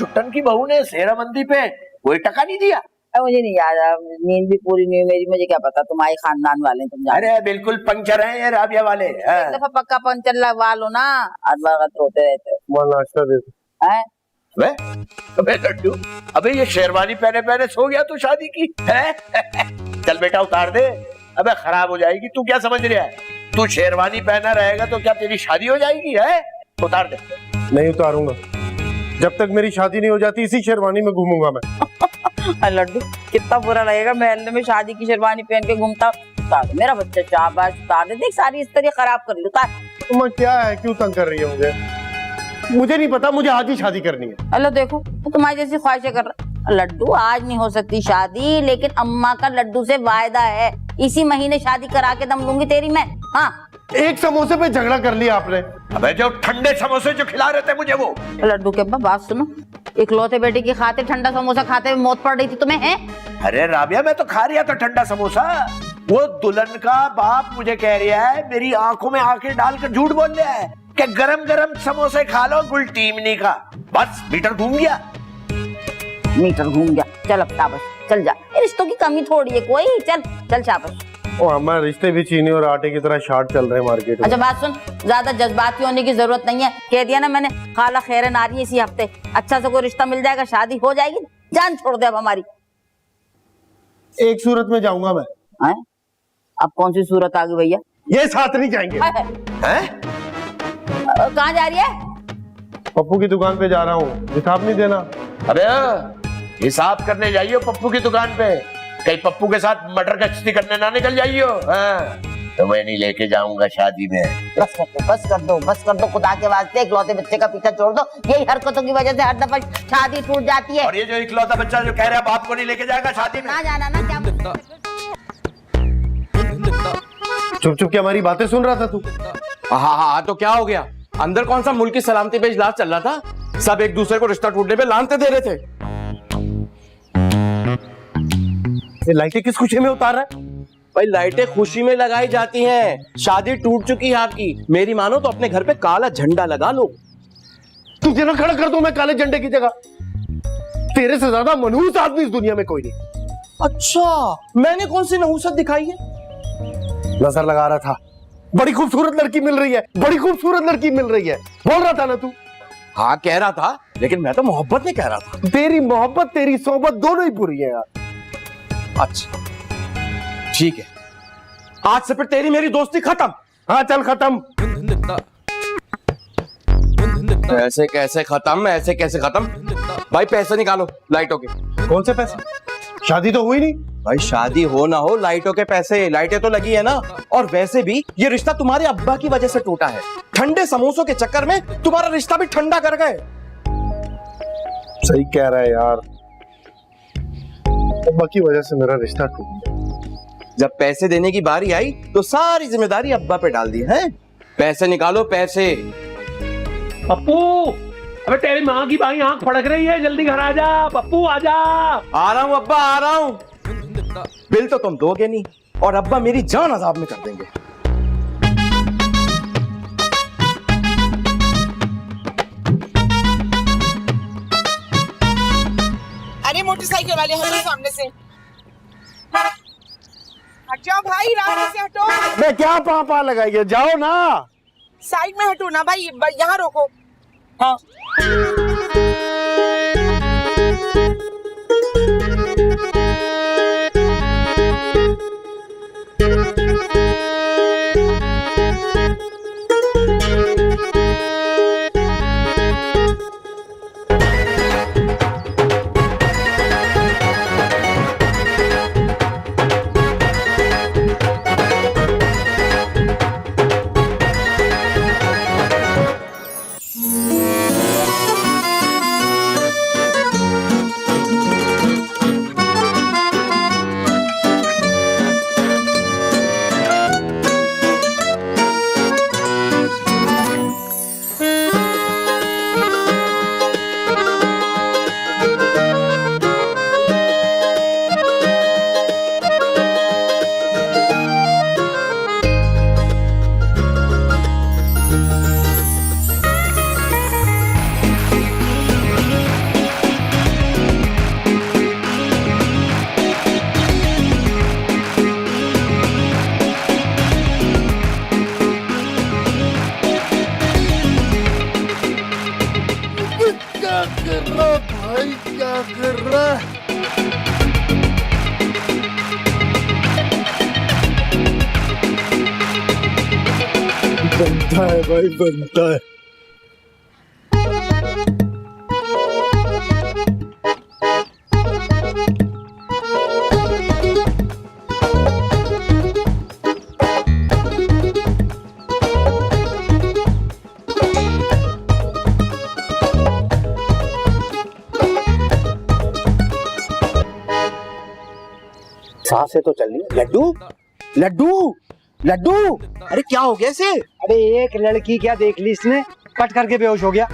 चुट्टन की बहू ने सेहराबंदी पे कोई टका नहीं दिया? मुझे नहीं याद, नींद भी पूरी नहीं हुई मेरी, मुझे क्या पता तुम्हारे खानदान वाले तुम जानो। अरे बिल्कुल पंचर हैं ये राबिया वाले। एक दफा पक्का पंचर लगवा लो ना, हर वक्त रोते रहते हो। नाश्ता दे हैं? अबे लड्डू, अबे ये शेरवानी पहने पहने सो गया तू शादी की है? चल बेटा उतार दे, अबे खराब हो जाएगी। तू क्या समझ रहा है, तू शेरवानी पहना रहेगा तो क्या तेरी शादी हो जाएगी? है उतार दे। नहीं उतारूंगा, जब तक मेरी शादी नहीं हो जाती इसी शेरवानी में घूमूंगा मैं। लड्डू कितना बुरा लगेगा महल्ले में शादी की शेरवानी पहन के घूमता। उतार दे मेरा बच्चा, शाबाश उतार दे, देख सारी इस तरह खराब कर ली। उतार। तुम क्या है, क्यों तंग कर रही है मुझे? मुझे नहीं पता, मुझे आज ही शादी करनी है। अल्लाह देखो तो तुम्हारी जैसी ख्वाहिशें कर रहा। लड्डू आज नहीं हो सकती शादी, लेकिन अम्मा का लड्डू से वायदा है, इसी महीने शादी करा के दम लूंगी तेरी मैं। हाँ एक समोसे पे झगड़ा कर लिया आपने। अबे जो ठंडे समोसे जो खिला रहे थे मुझे वो। लड्डू के अब्बा बात सुनो, इकलौते बेटे की खाते ठंडा समोसा खाते हुए मौत पड़ रही थी तुम्हें है? अरे राबिया मैं तो खा रहा था ठंडा समोसा, वो दुल्हन का बाप मुझे कह रहा है, मेरी आंखों में आंखें डालकर झूठ बोल रहा है कि गरम गरम समोसे खा लो गुल टीमनी का। बस मीटर घूम गया। मीटर घूम गया, चल अब शाबाश चल जा, रिश्तों की कमी थोड़ी है कोई, चल चल शाबाश। ओ हमारे रिश्ते भी चीनी और आटे की तरह शार्ट चल रहे हैं मार्केट में। अच्छा बात सुन, ज्यादा जज्बाती होने की जरूरत नहीं है, कह दिया ना मैंने, खाला खैर नारी है इसी हफ्ते, अच्छा से कोई रिश्ता मिल जाएगा, शादी हो जाएगी, जान छोड़ दे अब हमारी। एक सूरत में जाऊंगा मैं। हैं? अब कौन सी सूरत आ गई भैया? ये साथ नहीं जाएंगे। हैं? कहाँ जा रही है? पप्पू की दुकान पे जा रहा हूँ, हिसाब नहीं देना। अबे हिसाब करने जाइयो पप्पू की दुकान पे, कहीं पप्पू के साथ मटर कश्ती करने ना निकल जाइयो। तो मैं नहीं लेके जाऊंगा शादी में। बस कर दो खुदा के वास्ते, इकलौते बच्चे का पीछा छोड़ दो, यही हरकतों की वजह से हर दफा शादी टूट जाती है। और ये जो इकलौता बच्चा जो कह रहा है बाप को नहीं लेके जाएगा शादी में, ना जाना ना क्या? चुप चुप के हमारी बातें सुन रहा था तू। हाँ तो क्या हो गया? अंदर कौन सा मुल्क की सलामती पे इजलास चल रहा था, सब एक दूसरे को रिश्ता टूटने पे लानते दे रहे थे। ये लाइटें किस खुशी में उतार रहा है? भाई लाइटें खुशी में लगाई जाती हैं, शादी टूट चुकी है आपकी, मेरी मानो तो अपने घर पे काला झंडा लगा लो। तुझे ना खड़ा कर दूं मैं काले झंडे की जगह? तेरे से ज्यादा मनहूस आदमी इस दुनिया में कोई नहीं। अच्छा मैंने कौन सी नहूसत दिखाई है? नजर लगा रहा था, बड़ी खूबसूरत लड़की मिल रही है, बड़ी खूबसूरत लड़की मिल रही है, बोल रहा था ना तू? हाँ कह रहा था, लेकिन मैं तो मोहब्बत में कह रहा था। तेरी मोहब्बत तेरी सोहबत दोनों ही पूरी है यार। अच्छा ठीक है, आज से फिर तेरी मेरी दोस्ती खत्म। हाँ चल खत्म। ऐसे कैसे खत्म, ऐसे कैसे खत्म? भाई पैसे निकालो लाइटों के। कौन से पैसे? शादी तो हुई नहीं। भाई शादी हो ना हो लाइटों के पैसे, लाइटें तो लगी है ना। और वैसे भी ये रिश्ता तुम्हारे अब्बा की वजह से टूटा है, ठंडे समोसों के चक्कर में तुम्हारा रिश्ता भी ठंडा कर गए। सही कह रहा है यार, अब्बा की वजह से मेरा रिश्ता टूट गया। जब पैसे देने की बारी आई तो सारी जिम्मेदारी अब्बा पे डाल दी है। पैसे निकालो पैसे। पप्पू, अबे तेरी माँ की बाई आंख फड़क रही है, जल्दी घर आ जा पप्पू, आ जा। आ रहा हूँ अब्बा आ रहा हूँ। बिल तो तुम दोगे नहीं और अब्बा मेरी जान अजाब में कर देंगे। अरे मोटरसाइकिल वाले हटो सामने से, हट जाओ भाई, रास्ते से हटो। मैं क्या पापा लगाइए, जाओ ना। साइड में हटो ना भाई, यहाँ रोको। हाँ बनता है भाई, बनता है। सांसें तो चल रही है। लड्डू लड्डू लड्डू, अरे क्या हो गया इसे? अरे एक लड़की क्या देख ली इसने, कट करके बेहोश हो गया।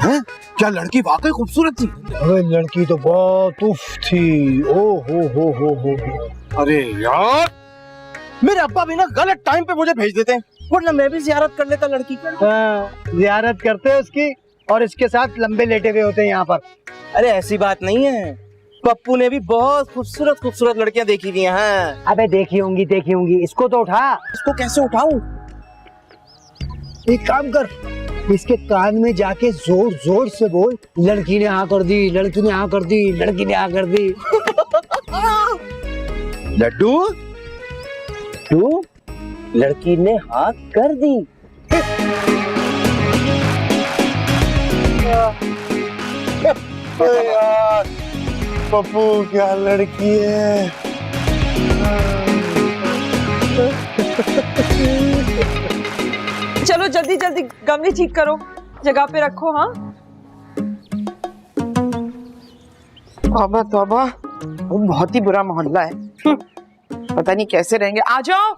हैं? क्या लड़की वाकई खूबसूरत थी? अरे लड़की तो बहुत उफ थी। ओ हो। अरे यार, मेरे अब्बा भी ना गलत टाइम पे मुझे भेज देते हैं, वरना मैं भी जियारत कर लेता लड़की की। जियारत करते हैं उसकी और इसके साथ लंबे लेटे हुए होते हैं यहाँ पर। अरे ऐसी बात नहीं है, पप्पू ने भी बहुत खूबसूरत लड़कियां देखी हुई हैं। अबे देखी होंगी, इसको तो उठा। इसको कैसे उठाऊं? एक काम कर, इसके कान में जाके जोर जोर से बोल, लड़की ने हाँ कर दी, लड़की ने हाँ कर दी, लड़की ने हाँ कर दी। लड्डू, तू लड़की ने हाँ कर दी। यार पप्पू क्या लड़की है। चलो जल्दी जल्दी गमले ठीक करो, जगह पे रखो। हाँ तौबा तौबा, वो बहुत ही बुरा मोहल्ला है। पता नहीं कैसे रहेंगे। आ जाओ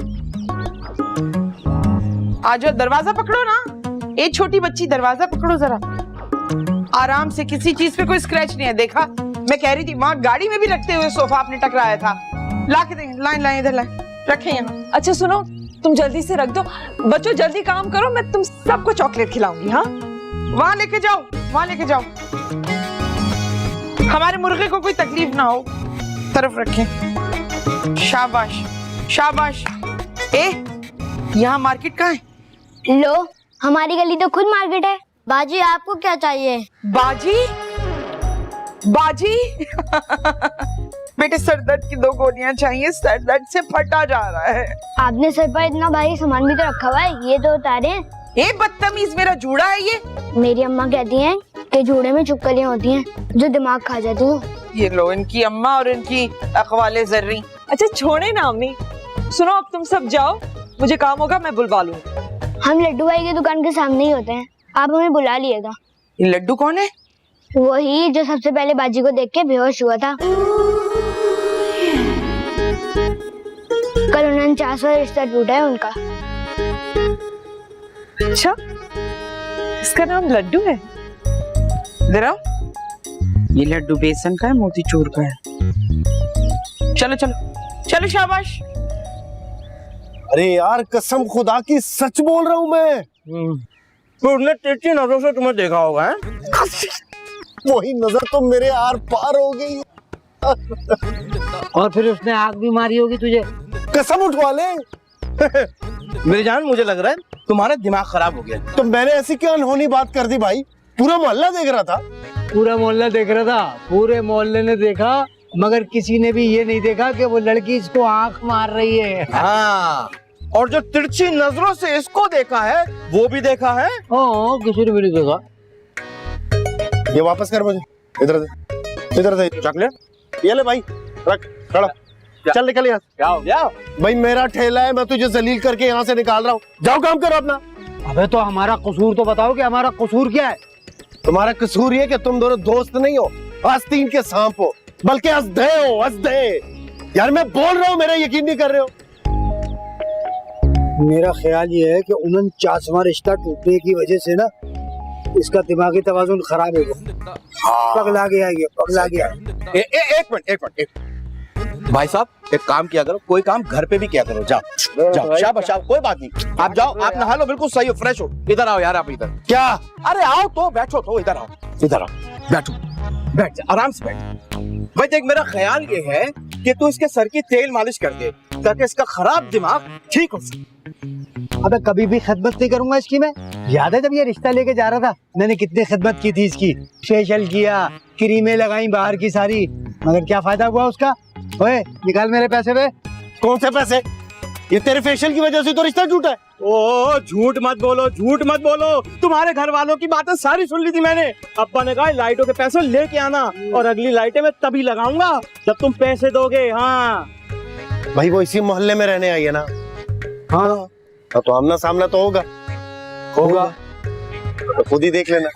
आ जाओ, दरवाजा पकड़ो ना। ए छोटी बच्ची, दरवाजा पकड़ो जरा आराम से। किसी चीज पे कोई स्क्रैच नहीं है। देखा, मैं कह रही थी वहाँ गाड़ी में भी रखते हुए सोफा आपने टकराया था। ला के देंगे, लाइन इधर लाइन रखे यहाँ। अच्छा सुनो, तुम जल्दी से रख दो। बच्चों जल्दी काम करो, मैं तुम सबको चॉकलेट खिलाऊंगी। हाँ वहाँ लेके जाओ, वहाँ लेके जाओ। हमारे मुर्गे को कोई तकलीफ ना हो, तरफ रखें। शाबाश शाबाश। ए यहाँ मार्केट कहाँ है? लो, हमारी गली तो खुद मार्केट है। बाजी आपको क्या चाहिए? बाजी बाजी बेटे सर दर्द की 2 गोलियां चाहिए, सर दर्द से फटा जा रहा है। आपने सर पर इतना भारी सामान भी तो रखा हुआ है, ये तो उतारे। ए बदतमीज, मेरा जूड़ा है ये। मेरी अम्मा कहती हैं कि जूड़े में चुपकलियां होती हैं जो दिमाग खा जाती हैं। ये लो इनकी अम्मा और इनकी अकवाले जर्री। अच्छा छोड़े ना अम्मी, सुनो अब तुम सब जाओ, मुझे काम होगा, मैं बुलवा लूंगी। हम लड्डू भाई की दुकान के सामने ही होते हैं, आप हमें बुला लिएगा। ये लड्डू कौन है? वही जो सबसे पहले बाजी को देख के बेहोश हुआ था। कल 49वां रिश्ता टूटा है उनका। अच्छा, इसका नाम लड्डू है? जरा ये लड्डू बेसन का है, मोतीचूर का है। चलो चलो चलो, शाबाश। अरे यार कसम खुदा की सच बोल रहा हूँ मैं। तो उसने तिरछी नजरों से तुम्हें देखा होगा है? वही नजर तो मेरे आर पार हो गई। और फिर उसने आग भी मारी होगी तुझे। कसम उठवा ले। मेरी जान, मुझे लग रहा है तुम्हारा दिमाग खराब हो गया। तो मैंने ऐसी क्या अनहोनी बात कर दी भाई? पूरा मोहल्ला देख रहा था। पूरा मोहल्ला देख रहा था, पूरे मोहल्ले ने देखा, मगर किसी ने भी ये नहीं देखा कि वो लड़की इसको आंख मार रही है। हाँ, और जो तिरछी नजरों से इसको देखा है वो भी देखा है। हाँ, किसी ने भी नहीं देखा। ये वापस कर मुझे। इधर दे, इधर दे चॉकलेट। ये ले भाई, रख, खड़ा। चल निकल यहाँ। जाओ भाई मेरा ठेला है, मैं तुझे जलील करके यहाँ से निकाल रहा हूँ। जाओ काम करो अपना। अबे तो हमारा कसूर तो बताओ कि हमारा कसूर क्या है? तुम्हारा कसूर ये कि तुम दोनों दोस्त नहीं हो, आस्तीन के सांप हो, बल्कि असदे हो, असदे। यार मैं बोल रहा हूँ, मेरा यकीन नहीं कर रहे हो। मेरा ख्याल ये है कि 49वां रिश्ता टूटने की वजह से ना इसका दिमागी तवाजुन खराब हो गया। पगला गया ये, पगला गया। एक मिनट। भाई साहब, एक काम किया करो, कोई काम घर पे भी किया करो। जाओ, शाबाश, कोई बात नहीं। आप जाओ, आप नहा लो, बिल्कुल सही हो, फ्रेश हो। इधर आओ यार, आप इधर। क्या? अरे आओ तो, बैठो तो, इधर आओ, बैठो, बैठ जा, आराम से बैठ। भाई देख, मेरा ख्याल ये है कि तू इसके सर की तेल मालिश कर दे, ताकि इसका खराब दिमाग ठीक हो सके। अबे कभी भी खिदमत नहीं करूंगा इसकी मैं। याद है जब ये रिश्ता लेके जा रहा था, मैंने कितनी खिदमत की थी इसकी, फेशियल किया, क्रीमें लगाई बाहर की सारी, मगर क्या फायदा हुआ उसका? ओए निकाल मेरे पैसे। वे कौन से पैसे? ये तेरे फेशियल की वजह से तो रिश्ता टूटा है। ओ झूठ मत बोलो, झूठ मत बोलो। तुम्हारे घर वालों की बातें सारी सुन ली थी मैंने। अब्बा ने कहा लाइटों के पैसे लेके आना और अगली लाइटें मैं तभी लगाऊंगा जब तुम पैसे दोगे। हाँ भाई वो इसी मोहल्ले में रहने आई है ना। हाँ तो आमना सामना तो होगा होगा। तो खुद ही देख लेना।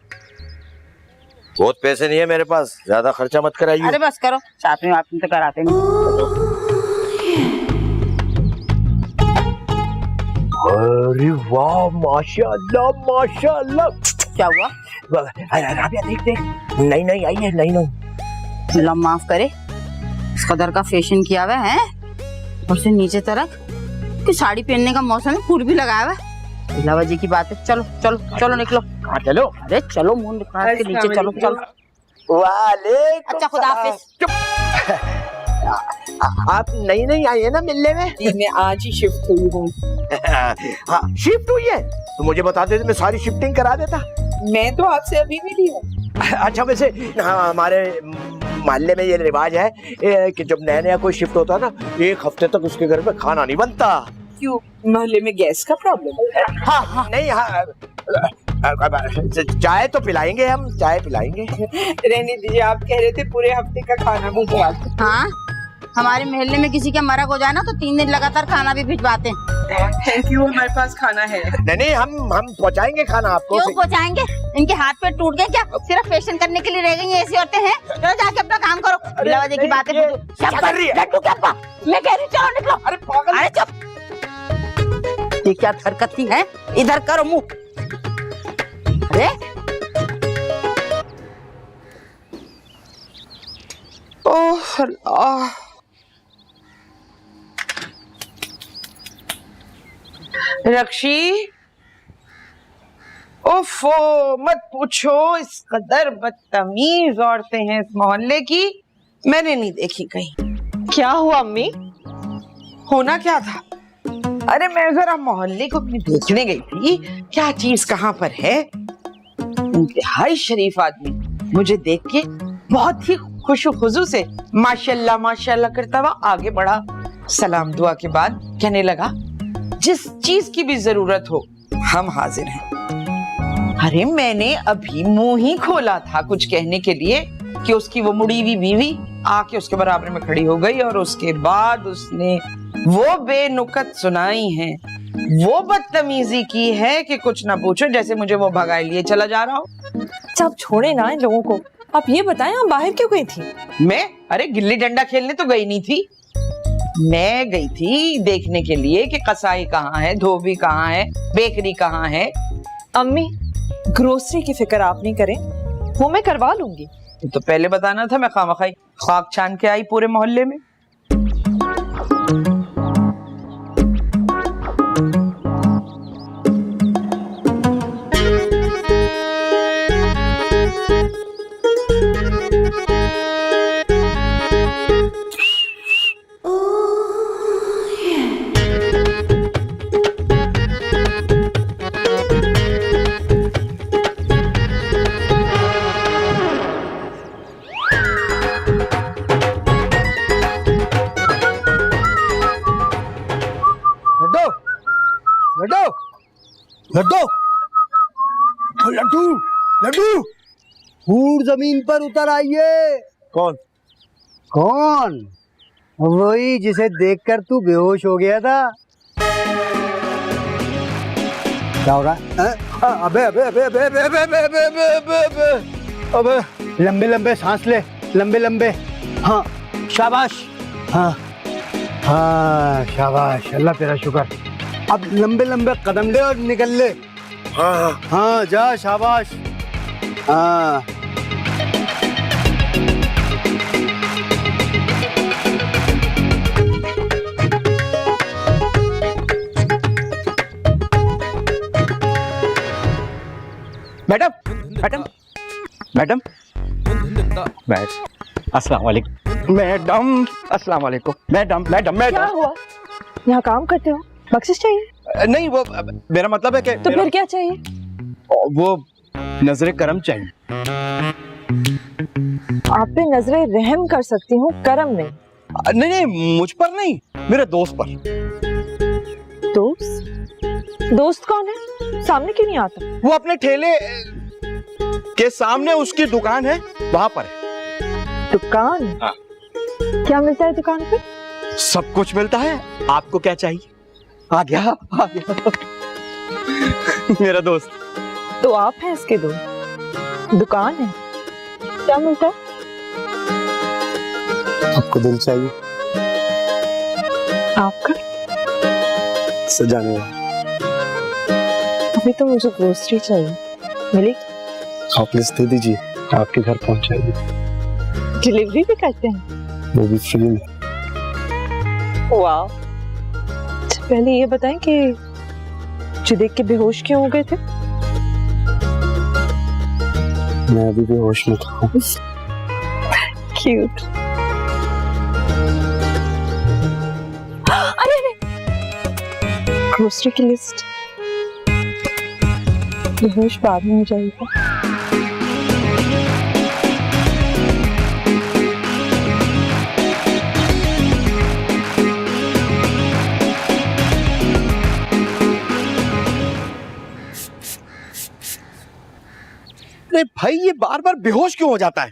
बहुत पैसे नहीं है मेरे पास, ज्यादा खर्चा मत कराइए। अरे बस करो, शॉपिंग वापिंग तो कराते नहीं। अरे वाह, माशाल्लाह माशाल्लाह। क्या हुआ? राबिया देख देख, नई नई आई है, नई नई। अल्लाह माफ करे, इस कदर का फैशन किया हुआ है और से नीचे तक कि साड़ी पहनने का मौसम है, फूल भी लगाया हुआ है। अल्लाह जी की बात है। चलो चलो चलो निकलो। हाँ चलो। अरे चलो मुंह निकाल के नीचे चलो चलो। वालेकुम अच्छा खुदा हाफिज। आप नई नई आई है ना मिलने में? मैं आज ही शिफ्ट हुई हूँ। हाँ शिफ्ट हुई है तो मुझे बता देते, मैं सारी शिफ्टिंग करा देता। मैं तो आपसे अभी मिली हूँ। अच्छा वैसे हाँ, हमारे मोहल्ले में ये रिवाज है कि जब नया नया कोई शिफ्ट होता है ना, 1 हफ्ते तक उसके घर में खाना नहीं बनता। क्यों, मोहल्ले में गैस का प्रॉब्लम है? हाँ हाँ नहीं हाँ, चाय तो पिलाएंगे, हम चाय पिलाएंगे। रहने दीजिए, आप कह रहे थे पूरे हफ्ते का खाना भिजवा। हाँ हमारे मोहल्ले में किसी का मरग हो जाए ना तो 3 दिन लगातार खाना भी भिजवाते हैं। थैंक यू, हमारे पास खाना है। नहीं नहीं हम पहुंचाएंगे खाना आपको। क्यों पहुंचाएंगे? इनके हाथ पे टूट गए क्या? सिर्फ फैशन करने के लिए रह गई ऐसी औरतें हैं? चलो जाके अपना काम करो। अल्लाह की बातें क्या कर रही है? लड्डू क्या पा? मैं कह रही चलो निकलो। अरे पागल। अरे चुप, ये क्या हरकत थी है? इधर करो मुंह। अरे ओह अल्लाह, रक्षी ओफो मत पूछो, इस कदर बदतमीज औरतें हैं इस मोहल्ले की, मैंने नहीं देखी कहीं। क्या हुआ अम्मी? होना क्या था? अरे मैं जरा मोहल्ले को अपनी देखने गई थी, क्या चीज कहाँ पर है। इंतहाई शरीफ आदमी मुझे देख के बहुत ही खुशो खुजू से माशाल्लाह माशाल्लाह करता हुआ आगे बढ़ा। सलाम दुआ के बाद कहने लगा, जिस चीज की भी जरूरत हो हम हाजिर हैं। अरे मैंने अभी मुंह ही खोला था कुछ कहने के लिए कि उसकी वो मुड़ी हुई बीवी आके उसके बराबर में खड़ी हो गई और उसके बाद उसने वो बेनुकत सुनाई है, वो बदतमीजी की है कि कुछ ना पूछो, जैसे मुझे वो भगाए लिए चला जा रहा हो। आप छोड़े ना इन लोगों को, आप ये बताएं आप बाहर क्यों गई थी? मैं अरे गिल्ली डंडा खेलने तो गई नहीं थी, मैं गई थी देखने के लिए कि कसाई कहाँ है, धोबी कहाँ है, बेकरी कहाँ है। अम्मी ग्रोसरी की फिक्र आप नहीं करें, वो मैं करवा लूंगी। तो पहले बताना था, मैं खामखाई खाक छान के आई पूरे मोहल्ले में। लड्डू लड्डू लड्डू फूड जमीन पर उतर आइए। कौन? कौन? वही जिसे देखकर तू बेहोश हो गया था। क्या हो रहा है? अबे अबे अबे अबे अबे अबे अबे अबे अबे अबे अबे लंबे लंबे सांस ले, लंबे लंबे। हाँ शाबाश, हाँ हाँ शाबाश, अल्लाह तेरा शुक्र। अब लंबे लंबे कदम ले और निकल ले। हाँ हाँ जा, शाबाश। हाँ मैडम मैडम मैडम अस्सलाम वालेकुम मैडम, अस्सलाम वालेकुम मैडम मैडम मैडम। क्या हुआ? यहाँ काम करते हो, बख्शिश चाहिए? नहीं वो मेरा मतलब है कि तो फिर क्या चाहिए? वो नजरे करम चाहिए। आप पे नजरे रहम कर सकती हूँ, करम नहीं। नहीं नहीं मुझ पर नहीं, मेरे दोस्त पर। दोस्त? दोस्त कौन है? सामने क्यों नहीं आता? वो अपने ठेले के सामने उसकी दुकान है, वहां पर है। दुकान? हाँ। क्या मिलता है दुकान पे? सब कुछ मिलता है। आपको क्या चाहिए? आ गया मेरा दोस्त। तो आप हैं इसके दोस्त? दुकान है, क्या मिलता है? आपको दिल चाहिए? आपका? सजाने वाला। अभी तो मुझे ग्रोसरी चाहिए, मिली? आप लिस्ट दे दीजिए, आपके घर पहुंचाएगी। डिलीवरी भी करते हैं? वो भी फ्री में। वाह। अच्छा, पहले ये बताएं कि मुझे देख के बेहोश क्यों हो गए थे? मैं अभी बेहोश में था। क्यूट। अरे ग्रोसरी की लिस्ट बेहोश बाद में हो जाएगा। अरे भाई, ये बार बार बेहोश क्यों हो जाता है?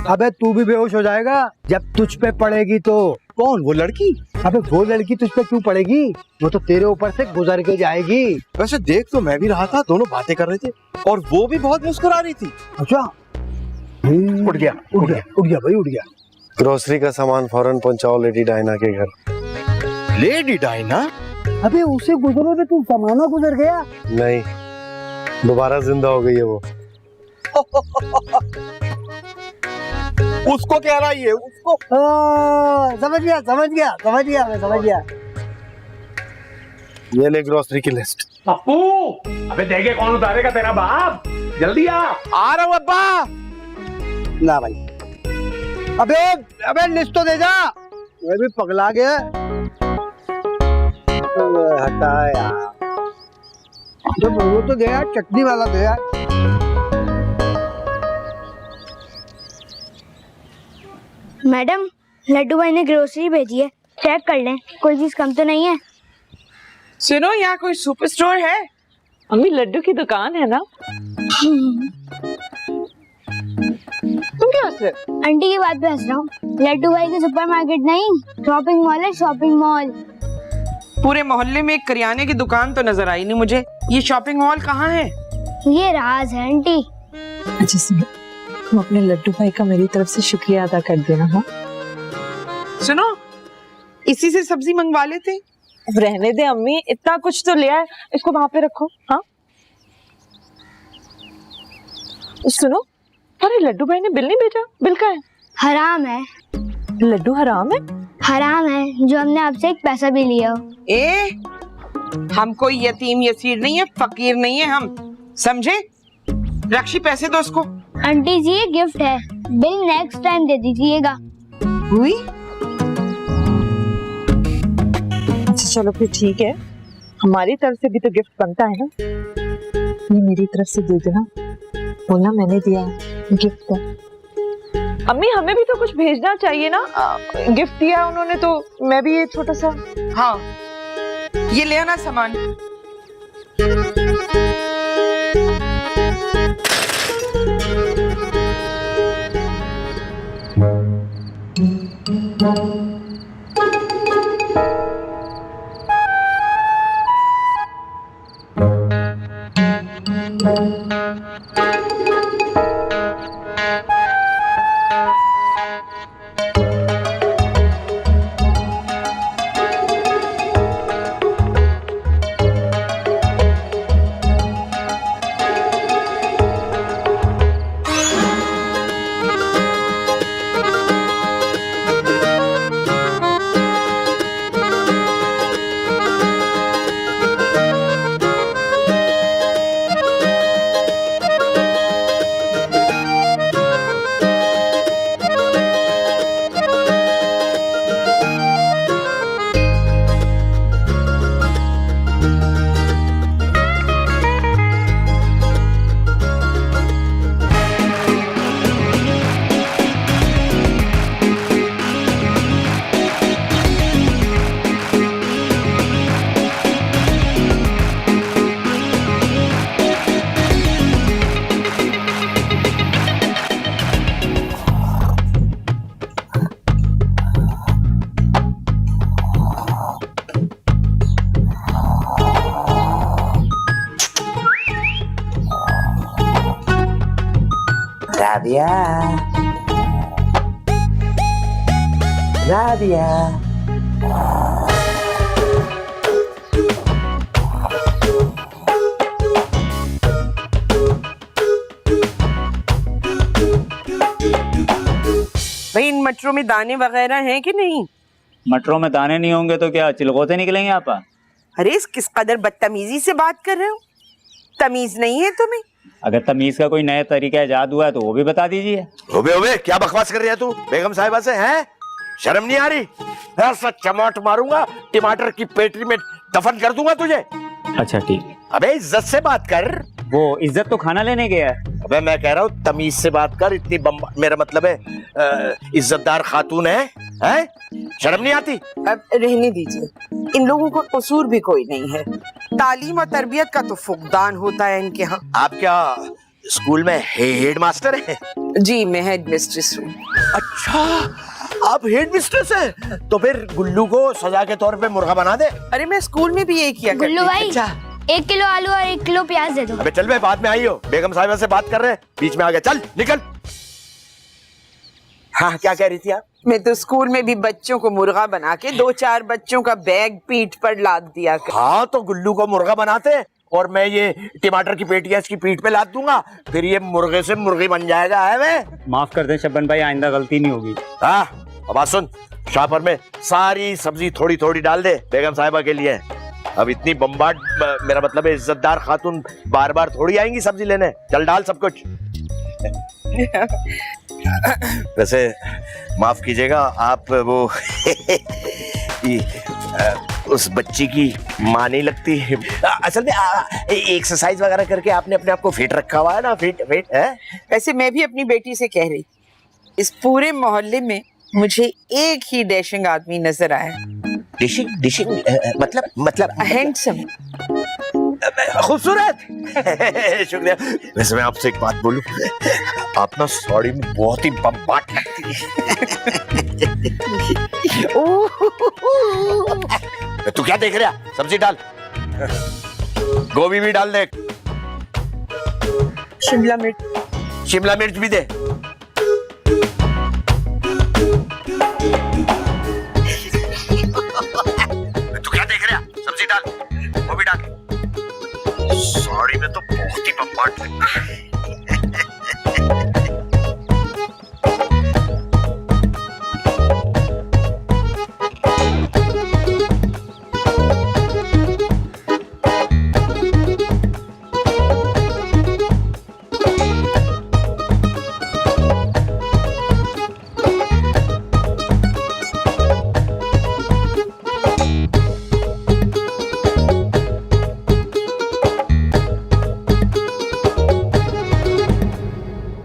अबे तू भी बेहोश हो जाएगा जब तुझ पे पड़ेगी तो। कौन? वो लड़की? अबे वो लड़की तुझ पे क्यों पड़ेगी? वो तो तेरे ऊपर से गुजर के जाएगी। वैसे देख तो मैं भी रहा था, दोनों बातें कर रहे थे और वो भी बहुत मुस्कुरा रही थी। अच्छा, उठ गया भाई, उठ गया। ग्रोसरी का सामान फौरन पहुंचाओ लेडी डायना के घर। Lady Diana? अबे उसे गुजरे में तू जमाना गुजर गया। नहीं, दोबारा जिंदा हो गई है वो। उसको कह रहा है ये, उसको। समझ गया मैं। ये ले ग्रोसरी की लिस्ट। पप्पू, अबे देखे कौन उतारेगा? तेरा बाप। जल्दी आ रहा हूँ अब्बा। ना भाई, अबे लिस्ट तो दे जा। मैं भी पगला गया। हटा यार, तो वो तो दे यार, चटनी वाला दे यार। मैडम, लड्डू भाई ने ग्रोसरी भेजी है, चेक कर लें, कोई चीज कम तो नहीं है। सुनो, यहाँ कोई सुपर स्टोर है? अम्मी, लड्डू की दुकान है ना? तुम क्या हंस रहे हो? आंटी की बात पे हंस रहा हूँ। लड्डू भाई की सुपरमार्केट नहीं, शॉपिंग मॉल है, शॉपिंग मॉल। पूरे मोहल्ले में एक करियाने की दुकान तो नजर आई नहीं मुझे। ये शॉपिंग मॉल कहाँ है? ये राज है आंटी। अच्छा सुनो, तुम अपने लड्डू भाई का मेरी तरफ से शुक्रिया अदा कर देना। हाँ सुनो, इसी से सब्जी मंगवा लेते। रहने दे अम्मी, इतना कुछ तो ले आए, इसको वहां पे रखो। हाँ सुनो, अरे लड्डू भाई ने बिल नहीं भेजा, बिल का है? हराम है। लड्डू हराम है? हराम है जो हमने आपसे एक पैसा भी लिया हो। हम कोई यतीम यसीर नहीं है, फकीर नहीं है हम, समझे? रक्षी, पैसे दो उसको। आंटी जी, ये गिफ्ट है, बिल नेक्स्ट टाइम दे दीजिएगा। हुई? अच्छा चलो फिर ठीक है, हमारी तरफ से भी तो गिफ्ट बनता है ना। ये मेरी तरफ से दे देना, बोलना मैंने दिया है, गिफ्ट है। अम्मी, हमें भी तो कुछ भेजना चाहिए ना। गिफ्ट दिया उन्होंने तो मैं भी ये छोटा सा। हाँ, ये ले आना सामान। नादिया, नादिया। भाई इन मटरों में दाने वगैरह हैं कि नहीं? मटरों में दाने नहीं होंगे तो क्या चिलगोते निकलेंगे आपा? अरे इस किस कदर बदतमीजी से बात कर रहे हो, तमीज नहीं है तुम्हें? अगर तमीज का कोई नया तरीका ईजाद हुआ है तो वो भी बता दीजिए। ओबे क्या बकवास कर रही है तू बेगम साहिबा से? हैं, शर्म नहीं आ रही? ऐसा चमाट मारूंगा टमाटर की पेटी में दफन कर दूंगा तुझे। अच्छा ठीक है। अबे इज्जत से बात कर। वो इज्जत तो खाना लेने गया है। अबे मैं कह रहा हूँ तमीज से बात कर। इतनी मेरा मतलब है इज्जतदार खातून है, शर्म नहीं आती? अब रहने दीजिए, इन लोगों का कसूर भी कोई नहीं है। तालीम और तरबियत का तो फुकदान होता है इनके यहाँ। आप क्या स्कूल में हेड मास्टर है? जी मैं हेड मिस्ट्रेस हूँ। अच्छा आप हेड मिस्ट्रेस हैं? तो फिर गुल्लू को सजा के तौर पे मुर्गा बना दे। अरे मैं स्कूल में भी यही किया करती गुल्लू थी। भाई, अच्छा 1 किलो आलू और 1 किलो प्याज दे दो। अबे चल बे, बाद में आई हो, बेगम साहिबा से बात कर रहे हैं, बीच में आ गया, चल निकल। हाँ क्या कह रही थी आप? मैं तो स्कूल में भी बच्चों को मुर्गा बना के 2-4 बच्चों का बैग पीठ पर लाद दिया कर। हाँ तो गुल्लू को मुर्गा बनाते और मैं ये टमाटर की पेटियां इसकी पीठ पे लाद दूंगा, फिर ये मुर्गे से मुर्गी बन जाएगा। है वे? माफ कर दें शब्बन भाई, आइंदा गलती नहीं होगी। हाँ अब बात सुन, शॉपर में सारी सब्जी थोड़ी थोड़ी डाल दे, बेगम साहिबा के लिए। अब इतनी बम्बार्ड, मेरा मतलब है इज्जतदार खातून बार बार थोड़ी आएंगी सब्जी लेने। चल डाल सब कुछ। वैसे माफ कीजिएगा आप वो उस बच्ची की माँ नहीं लगती। असल में एक्सरसाइज वगैरह करके आपने अपने आप को फिट रखा हुआ है ना, फिट फिट है। वैसे मैं भी अपनी बेटी से कह रही, इस पूरे मोहल्ले में मुझे एक ही डैशिंग आदमी नजर आया। डिशिंग डिशिंग मतलब हैंडसम, खूबसूरत। शुक्रिया। वैसे मैं आपसे एक बात बोलूं, आप ना साड़ी में बहुत ही बम्बाट लगती है। तू क्या देख रहा? सब्जी डाल, गोभी भी डाल दे, शिमला मिर्च भी दे। तू क्या देख रहा? सब्जी डाल, वो भी डाल। साड़ी में तो बहुत ही बम्बाट लगती है।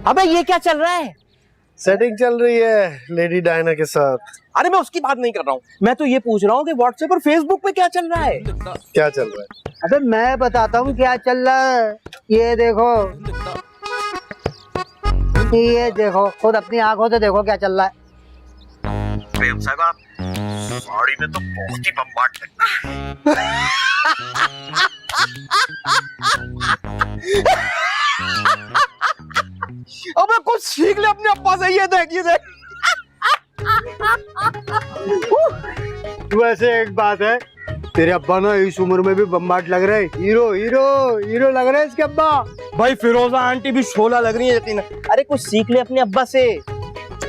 अबे ये क्या चल रहा है? सेटिंग चल रही है लेडी डायना के साथ। अरे मैं उसकी बात नहीं कर रहा हूँ, मैं तो ये पूछ रहा हूँ कि व्हाट्सएप और फेसबुक पे क्या चल रहा है? क्या चल रहा है? अबे मैं बताता हूँ क्या चल रहा है। ये देखो, ये देखो, खुद अपनी आंखों से देखो क्या चल रहा है। बेगम साहिबा साड़ी में तो बहुत ही बम्बाट लगती अबे कुछ सीख ले अपने अब्बा से। ये देख, ये देख। वैसे एक बात है, तेरे अब्बा ना इस उम्र में भी बम्बाट लग रहे, हीरो हीरो हीरो लग रहे इसके अब्बा। भाई फिरोजा आंटी भी शोला लग रही है यकीन। अरे कुछ सीख ले अपने अब्बा से।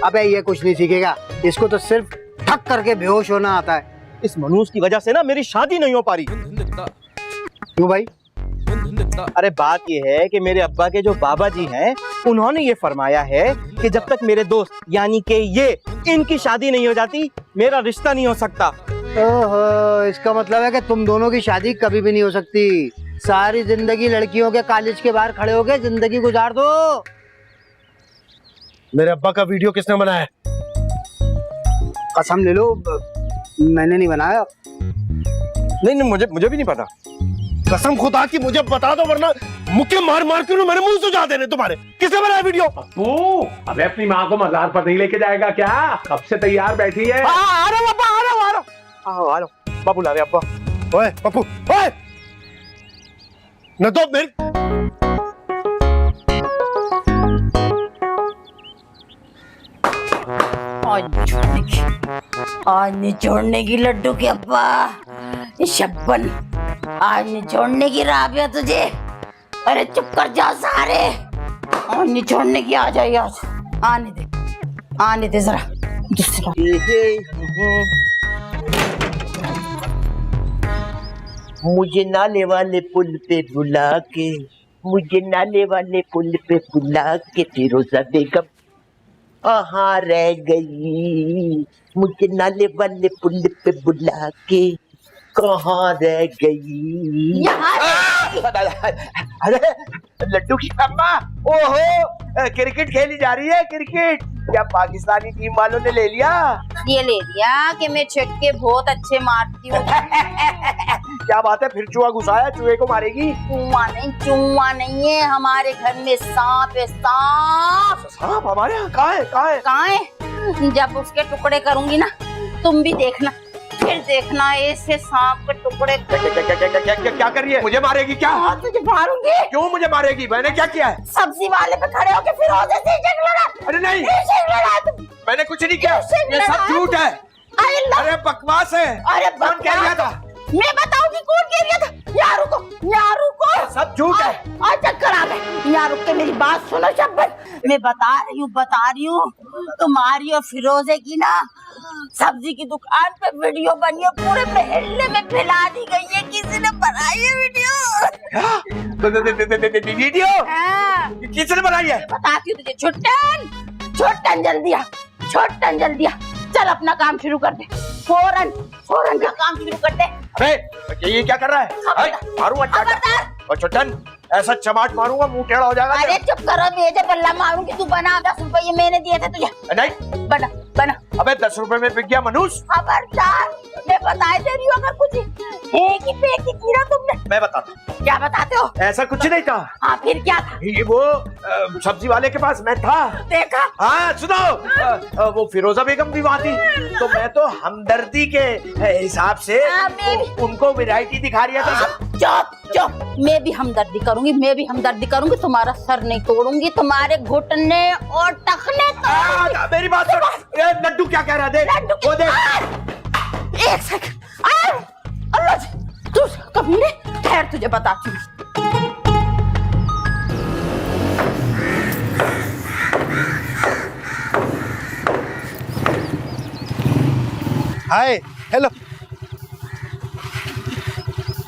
अबे ये कुछ नहीं सीखेगा, इसको तो सिर्फ ठक करके बेहोश होना आता है। इस मनूस की वजह से ना मेरी शादी नहीं हो पा रही। क्यों भाई? अरे बात ये है कि मेरे अब्बा के जो बाबा जी हैं, उन्होंने ये फरमाया है कि जब तक मेरे दोस्त यानी कि ये इनकी शादी नहीं हो जाती, मेरा रिश्ता नहीं हो सकता। ओहो, इसका मतलब है कि तुम दोनों की शादी कभी भी नहीं हो सकती। सारी जिंदगी लड़कियों के कॉलेज के बाहर खड़े होके जिंदगी गुजार दो। मेरे अब्बा का वीडियो किसने बनाया? कसम ले लो, मैंने नहीं बनाया। नहीं मुझे भी नहीं पता। कसम खुदा की मुझे बता दो, वरना मुक्के मार मार के मेरे मुंह सुझा देने तुम्हारे। किसने बनाया वीडियो? पप्पू अबे अपनी माँ को मजार पर नहीं लेके जाएगा क्या? कब से तैयार बैठी है। आ रहा हूँ अब्बा, आ रहा हूँ। बाबू ला रहे अब्बा। ओए पप्पू, ओए न तो मेरे आज निचोड़ने की लड्डू के अब्बा, शब्बन, आज निचोड़ने की राबिया तुझे। अरे चुप कर जा सारे, आज निचोड़ने की आ जाए आज। आने दे जरा दूसरा। मुझे नाले वाले पुल पे बुला के, मुझे नाले वाले पुल पे बुला के फिरोजा बेगम कहाँ रह गई, मुझे नाले वाले पुल पे बुला के कहाँ रह गई। अरे लड्डू की अम्मा, ओहो क्रिकेट खेली जा रही है। क्रिकेट क्या पाकिस्तानी टीम वालों ने ले लिया? ये ले लिया कि मैं छक्के बहुत अच्छे मारती हूँ। क्या बात है, फिर चूहा घुसाया, चूहे को मारेगी? चूहा नहीं है, हमारे घर में सांप है। सांप सांप हमारे यहाँ कहाँ है? जब उसके टुकड़े करूंगी ना, तुम भी देखना, फिर देखना ऐसे सांप के टुकड़े। क्या कर रही है? मुझे मारेगी क्या? हाँ, तुझे मारूंगी। क्यों मुझे मारेगी? मैंने क्या किया है? सब्जी वाले पे खड़े होके फिर लड़ा। अरे नहीं, मैंने कुछ नहीं किया, ये सब झूठ है। अरे बकवास है। अरे कौन कह रहा था? मैं बताऊंगी कौन कह रहा था। यारू को सब झूठ है। चक्कर आ गए। यार रुक के मेरी बात सुनो शब्बन, मैं बता रही हूँ तुम्हारी और फिरोजे की ना सब्जी की दुकान पे वीडियो बनी है, पूरे मोहल्ले में फैला दी गई है। किसी ने बनाई है वीडियो? किसने बनाई है? बताती हूँ तुझे। छोटन जल्दी आ, चल अपना काम शुरू कर दे। फौरन का काम शुरू कर दे। अबे ये क्या कर रहा है? मारूंगा और छोटन, ऐसा चमाट मारूंगा मुंह टेढ़ा हो जाएगा। अरे चुप करो, बेजे बल्ला मारूंगी। तू बना, 10 रुपये मैंने दिए थे तुझे। नहीं बना। अबे 10 रुपए में बिक गया मनुष्य। खबरदार, मैं बताए दे रही हूँ, अगर कुछ फेंक की ना तुमने। मैं बताता हूँ। क्या बताते हो? ऐसा कुछ नहीं था। हाँ फिर क्या था? ये वो सब्जी वाले के पास मैं था। देखा? हाँ सुनो, वो फिरोजा बेगम भी वहाँ थी, तो मैं तो हमदर्दी के हिसाब से उनको वैरायटी दिखा रही था। चुप, मैं भी हमदर्दी करूंगी। तुम्हारा सर नहीं तोड़ूंगी, तुम्हारे घुटने और टखने तोड़ूंगी। मेरी बात सुन। लड्डू क्या कह रहा है? देख वो देख। एक सेकंड, अल्लाह जी, तू कमीने, ठहर तुझे बताती हूँ। हाय, हेलो।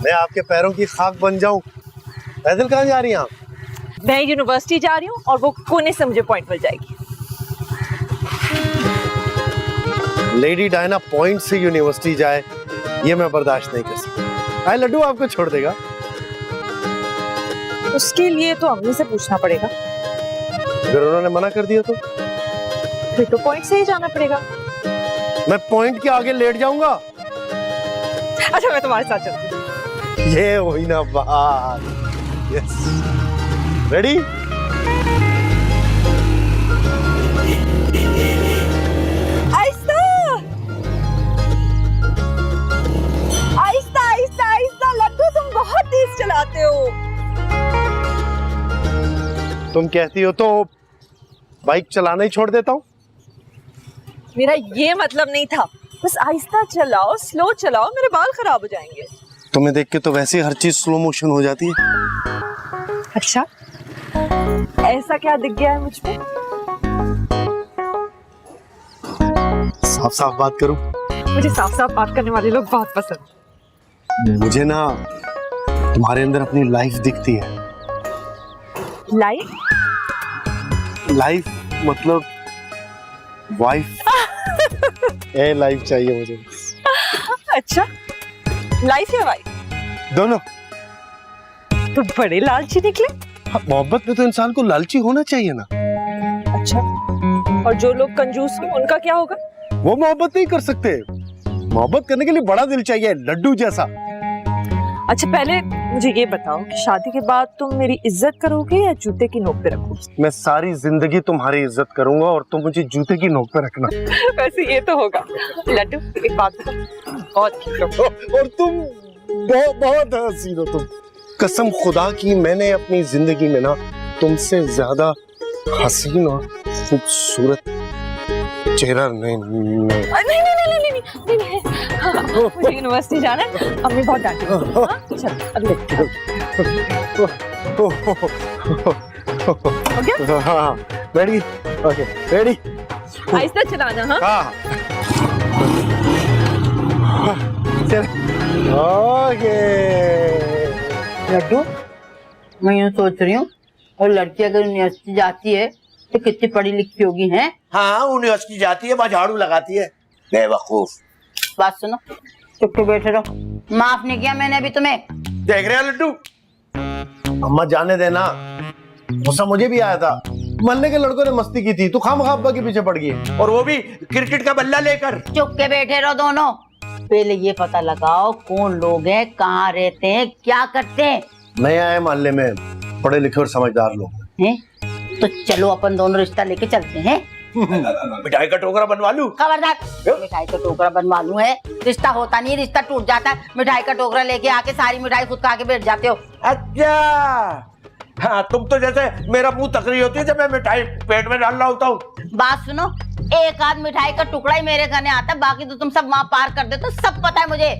मैं आपके पैरों की खाक बन जाऊं। पैदल कहाँ जा रही हैं आप? मैं यूनिवर्सिटी जा रही हूँ और वो कोने से मुझे पॉइंट मिल जाएगी। लेडी डायना पॉइंट से यूनिवर्सिटी जाए, ये मैं बर्दाश्त नहीं कर सकता। आए लड्डू आपको छोड़ देगा? उसके लिए तो अम्मी से पूछना पड़ेगा। अगर उन्होंने मना कर दिया तो? फिर तो पॉइंट से ही जाना पड़ेगा। मैं पॉइंट के आगे लेट जाऊंगा। अच्छा, मैं तुम्हारे साथ चलती हूँ। ये वही ना बात। Yes, ready? आहिस्ता लड्डू, तुम बहुत तेज चलाते हो। तुम कहती हो तो बाइक चलाना ही छोड़ देता हूँ। मेरा ये मतलब नहीं था, बस आहिस्ता चलाओ, स्लो चलाओ, मेरे बाल खराब हो जाएंगे। तुम्हें देख के तो वैसे ही हर चीज स्लो मोशन हो जाती है। अच्छा, ऐसा क्या दिख गया है मुझ पे? साफ साफ बात करूं? मुझे साफ साफ बात करने वाले लोग बहुत पसंद। मुझे ना तुम्हारे अंदर अपनी लाइफ दिखती है। लाइफ? लाइफ मतलब वाइफ। ए लाइफ चाहिए मुझे। अच्छा, लाइफ या वाइफ? दोनों। तो बड़े लालची निकले। मोहब्बत में तो इंसान को लालची होना चाहिए ना। अच्छा, और जो लोग कंजूस हैं उनका क्या होगा? वो मोहब्बत नहीं कर सकते। मोहब्बत करने के लिए बड़ा दिल चाहिए, लड्डू जैसा। अच्छा, पहले मुझे ये बताओ कि शादी के बाद तुम मेरी इज्जत करोगे या जूते की नोक पे रखोगे? मैं सारी जिंदगी तुम्हारी इज्जत करूंगा और तुम मुझे जूते की नोक पे रखना। वैसे ये तो होगा। लड्डू, एक बात बताओ, बहुत और तुम बहुत हसीन हो तुम। कसम खुदा की, मैंने अपनी जिंदगी में ना तुमसे ज्यादा हसीन और खूबसूरत चेहरा नहीं नहीं नहीं नहीं नहीं नहीं नहीं हाँ, मुझे यूनिवर्सिटी जाना है, अम्मी बहुत डांटेगी। हाँ, चल अगले हाँ रेडी ओके रेडी आहिस्ता चलाना। हाँ हाँ चल ओके। लड्डू, मैं यूँ सोच रही हूँ, और लड़की अगर यूनिवर्सिटी जाती है तो कितनी पढ़ी लिखी होगी हैं? हाँ यूनिवर्सिटी जाती है, वहाँ झाड़ू लगाती है, बेवकूफ। बात सुनो, चुप के बैठे रहो। माफ नहीं किया मैंने अभी तुम्हें। देख रहे हैं लड्डू? अम्मा जाने देना, गुस्सा मुझे भी आया था। मोहल्ले के लड़कों ने मस्ती की थी, तू खामखा अब्बा के पीछे पड़ गई, और वो भी क्रिकेट का बल्ला लेकर। चुप के बैठे रहो दोनों। पहले ये पता लगाओ कौन लोग हैं, कहाँ रहते हैं, क्या करते हैं। नए आए मोहल्ले में, पढ़े लिखे और समझदार लोग हैं? तो चलो अपन दोनों रिश्ता लेके चलते हैं। मिठाई का टोकरा बनवा लूं? खबरदार, मिठाई का टोकरा बनवा लूं है? रिश्ता होता नहीं, रिश्ता टूट जाता है। मिठाई का टोकरा लेके आके सारी मिठाई खुद खा के बैठ जाते हो। अच्छा हाँ, तुम तो जैसे मेरा मुंह तकरी होती है जब मैं मिठाई पेट में डाल रहा होता हूँ। बात सुनो, एक आध मिठाई का टुकड़ा ही मेरे खाने आता है, बाकी तो तुम सब वहाँ पार कर देते हो, सब पता है मुझे।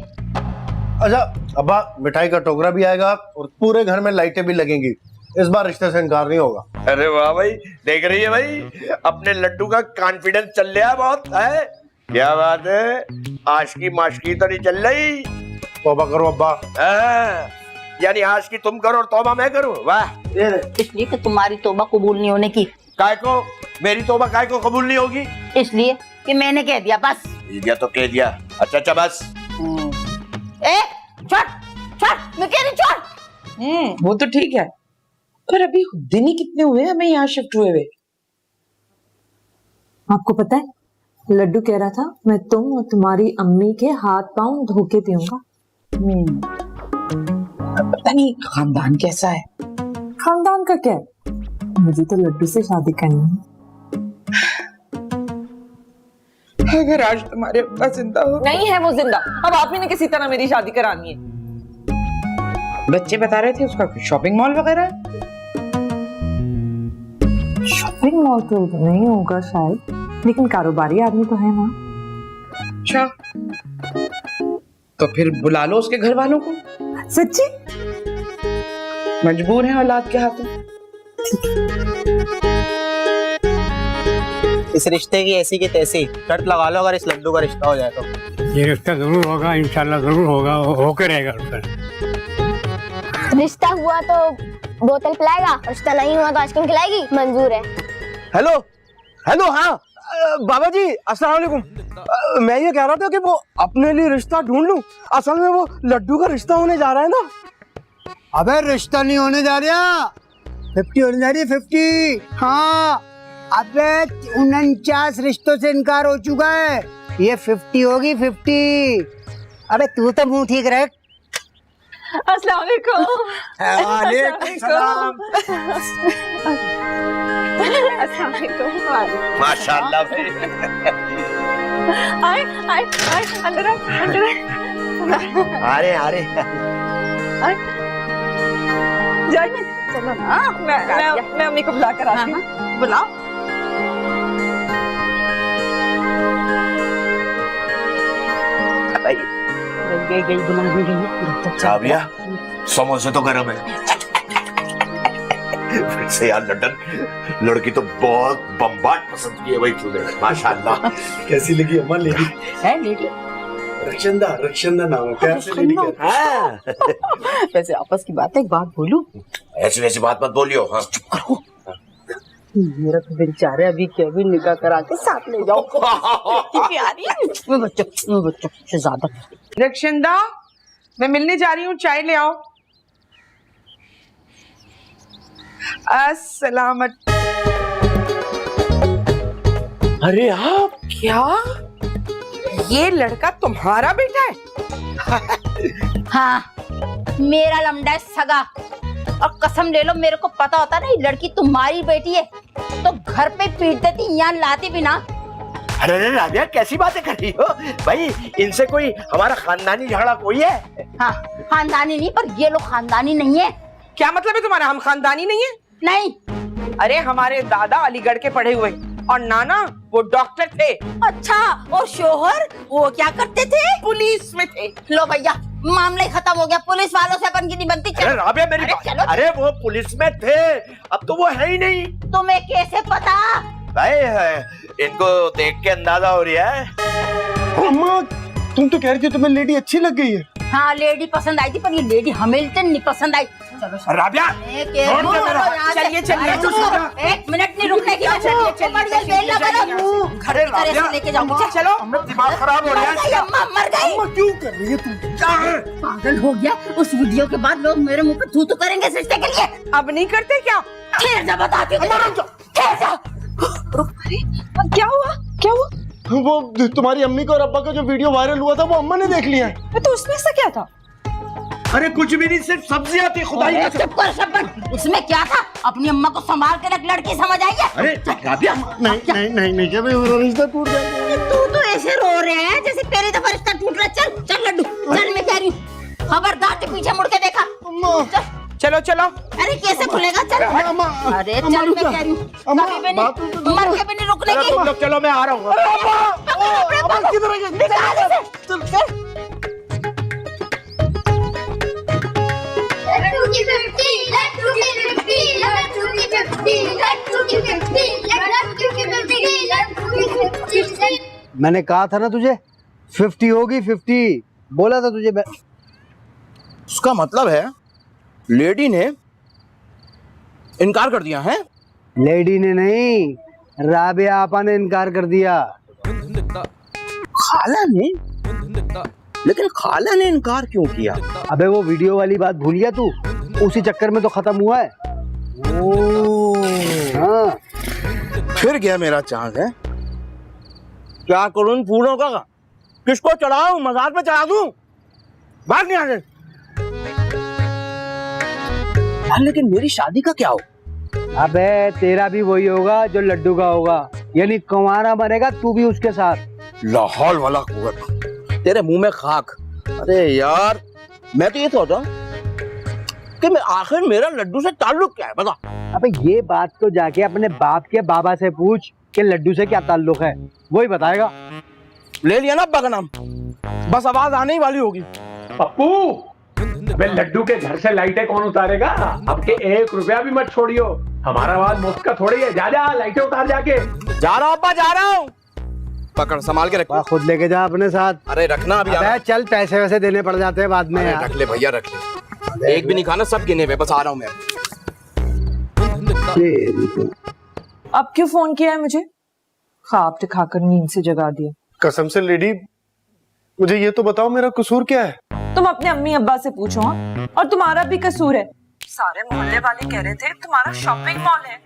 अच्छा अब्बा, मिठाई का टोकरा भी आएगा और पूरे घर में लाइटें भी लगेंगी, इस बार रिश्ते से इनकार नहीं होगा। अरे वाह भाई, देख रही है भाई, अपने लड्डू का कॉन्फिडेंस चल रहा है बहुत है। क्या बात है, आशकी माशकी तो नहीं चल रही? तौबा करो अब्बा। यानी आशकी तुम करो और तौबा मैं करूं? वाह। इसलिए कि तुम्हारी तौबा कबूल नहीं होने की। काय को मेरी तौबा काय को कबूल नहीं होगी? इसलिए कि मैंने कह दिया, बस। दिया तो कह दिया। अच्छा बस। ए छोड़ छोड़, मैं कह रही छोड़। वो तो ठीक है, पर अभी दिन ही कितने हुए हमें यहाँ शिफ्ट हुए हुए? आपको पता है, लड्डू कह रहा था मैं तुम और तुम्हारी अम्मी के हाथ पांव धो के पीऊंगा। पता नहीं खानदान कैसा है। खानदान का क्या, मुझे तो लड्डू से शादी करनी है। अगर आज तुम्हारे अब्बा जिंदा हो। नहीं है वो जिंदा, अब आप ही ने किसी तरह मेरी शादी करानी है। बच्चे बता रहे थे उसका शॉपिंग मॉल वगैरह है। शॉपिंग मॉल तो नहीं होगा शायद, लेकिन कारोबारी आदमी तो है ना। अच्छा, तो फिर बुला लो उसके घर वालों को। सच्ची? मजबूर है औलाद के हाथों। इस रिश्ते की ऐसी की तैसी शर्त लगा लो, अगर इस लड्डू का रिश्ता हो जाए तो। ये रिश्ता जरूर होगा, इंशाल्लाह जरूर होगा, होकर रहेगा उसका। रिश्ता हुआ तो बोतल पिलाएगा, रिश्ता नहीं हुआ तो आइसक्रीम खिलाएगी, मंजूर है। हेलो हेलो, हाँ बाबा जी अस्सलाम वालेकुम। मैं ये कह रहा था कि वो अपने लिए रिश्ता ढूंढ लूं, असल में वो लड्डू का रिश्ता होने जा रहा है ना। अबे रिश्ता नहीं होने जा रहा, 50 होने जा रही है, 50। हाँ अबे 49 रिश्तों से इनकार हो चुका है, ये 50 होगी 50। अबे तू तो मुंह ठीक रख। अस्सलाम वालेकुम। वालेकुम सलाम। अस्सलाम वालेकुम। माशाल्लाह भाई। आए आए आए, अंदर आए, अंदर आए। अरे जाइए, चलो ना, मैं अम्मी को बुला कर आती हूँ। बुलाओ। भैया समोसे तो गरम है। फिर से यार लंदन लड़की तो बहुत बम्बाट पसंद की है भाई तूने, माशाल्लाह। कैसी लगी अम्मा लेडी? है लेडी? रक्षंदा नाम है, प्यार से लेडी कहते हैं। वैसे आपस की बात है, एक बात बोलूं? ऐसी वैसी बात मत बोलियो। हाँ मेरा तो बेचारे अभी केविन निकाह करा के साथ ले जाओ। प्यारी बच्चों से ज्यादा। रक्षंदा, मैं मिलने जा रही हूँ, चाय ले आओ। अस्सलामत। अरे आप क्या, ये लड़का तुम्हारा बेटा है? हाँ मेरा लमड़ा है सगा, और कसम ले लो मेरे को पता होता ना ये लड़की तुम्हारी बेटी है तो घर पे पीट देती, यहाँ लाती भी ना। अरे राबिया कैसी बातें कर रही हो भाई, इनसे कोई हमारा खानदानी झगड़ा कोई है? हाँ खानदानी नहीं, पर ये लोग खानदानी नहीं है। क्या मतलब है तुम्हारा, हम खानदानी नहीं है? नहीं। अरे हमारे दादा अलीगढ़ के पढ़े हुए, और नाना वो डॉक्टर थे। अच्छा, और शोहर वो क्या करते थे? पुलिस में थे। लो भैया, मामला ही खत्म हो गया। पुलिस वालों से अपन की नहीं बनती। अरे राबिया मेरी अरे बात, चलो। अरे वो पुलिस में थे, अब तो वो है ही नहीं। तुम्हें कैसे पता? भाई इनको देख के अंदाजा हो रहा है। अम्मा, तुम तो कह रही थी तुम्हें लेडी अच्छी लग गई है। हाँ, लेडी पसंद आई थी, पर ये लेडी हमिल्टन नहीं पसंद आई। चलो राबिया चलिए चलिए। एक मिनट नहीं रुकने की। घरे राबिया लेके जाऊंगी। चलो। दिमाग खराब हो रहा है। अम्मा मर गई। क्यों कर रही है तुम? पागल हो गया। उस वीडियो के बाद लोग मेरे मुंह पे थू थू करेंगे इस रिश्ते के लिए। अब नहीं करते क्या? ठहर जा, बताती हूँ। ठहर जा। क्या हुआ? क्या हुआ? वो तुम्हारी अम्मी का और अब्बा का जो वीडियो वायरल हुआ था वो अम्मा ने देख लिया है। तो उसमें ऐसा क्या था? अरे कुछ भी नहीं, सिर्फ सब्जियां थी। खुदाई अरे चुप कर शब्बन। उसमें क्या था? अपनी अम्मा को संभाल के रख, लड़की समझ आई है? अरे राबिया नहीं क्या मेरा रिश्ता टूट जाएगा। तू तो ऐसे रो रहे हैं जैसे पहली दफा रिश्ता टूट रहा। चल चल लड्डू, चल, मैं कह रही हूँ। खबरदार से पीछे मुड़ के देखा। चलो चलो। अरे कैसे खुलेगा? चल। अरे चल, मैं कह रही हूँ। कभी भी नहीं, मर के भी नहीं रुकने की। तुम लोग चलो, मैं आ रहा हूँ। निकाल इसे। मैंने कहा था ना तुझे 50 होगी 50, बोला था तुझे। उसका मतलब है लेडी ने इनकार कर दिया है? लेडी ने नहीं, राबिया आपा ने इनकार कर दिया। खाला ने? लेकिन खाला ने इनकार क्यों किया? अबे वो वीडियो वाली बात भूल गया तू? उसी चक्कर में तो खत्म हुआ है। हाँ। फिर गया मेरा चांस है। क्या करूं फूलों का? किसको चढ़ाऊं? मजार पे चढ़ा दूं? बात नहीं आगे। लेकिन मेरी शादी का क्या हो? अबे तेरा भी वही होगा जो लड्डू का होगा, यानी कुंवारा बनेगा तू भी उसके साथ। लाहौल वाला कुवत, तेरे मुंह में खाक। अरे यार, मैं तो ये सोचा कि मैं आखिर मेरा लड्डू से ताल्लुक क्या है, बता। अबे ये बात तो जाके अपने बाप के बाबा से पूछ कि लड्डू से क्या ताल्लुक है, वही बताएगा। ले लिया ना अब्बा का नाम, बस आवाज आने ही वाली होगी। पप्पू, अबे लड्डू के घर से लाइटें कौन उतारेगा? अब के 1 रुपया भी मत छोड़ियो। हमारा आवाज मुफ्त का थोड़ी है। जा जा, लाइटें उतार जाके। जा रहा हूँ अब्बा, जा रहा हूँ। पकड़, संभाल के रख। खुद लेके जा अपने साथ। अरे रखना अभी। अबे चल, पैसे वैसे देने पड़ जाते हैं बाद में यार। रख ले भैया, रख ले। एक भी नहीं खाना, सब गिने हुए। बस आ रहा हूँ मैं। अब क्यों फोन किया है मुझे? ख्वाब दिखाकर नींद से जगा दिया। कसम से लेडी, मुझे ये तो बताओ मेरा कसूर क्या है? तुम अपने अम्मी अब्बा से पूछो। हाँ? और तुम्हारा भी कसूर है। सारे मोहल्ले वाले कह रहे थे तुम्हारा शॉपिंग मॉल है।